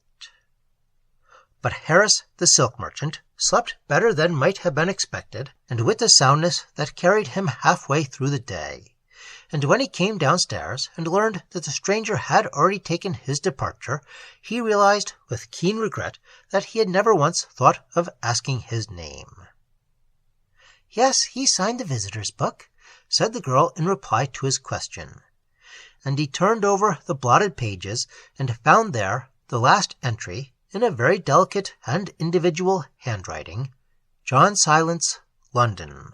But Harris, the silk merchant, slept better than might have been expected, and with a soundness that carried him halfway through the day. And when he came downstairs and learned that the stranger had already taken his departure, he realized with keen regret that he had never once thought of asking his name. "Yes, he signed the visitor's book," said the girl in reply to his question. And he turned over the blotted pages and found there the last entry, in a very delicate and individual handwriting, "John Silence, London."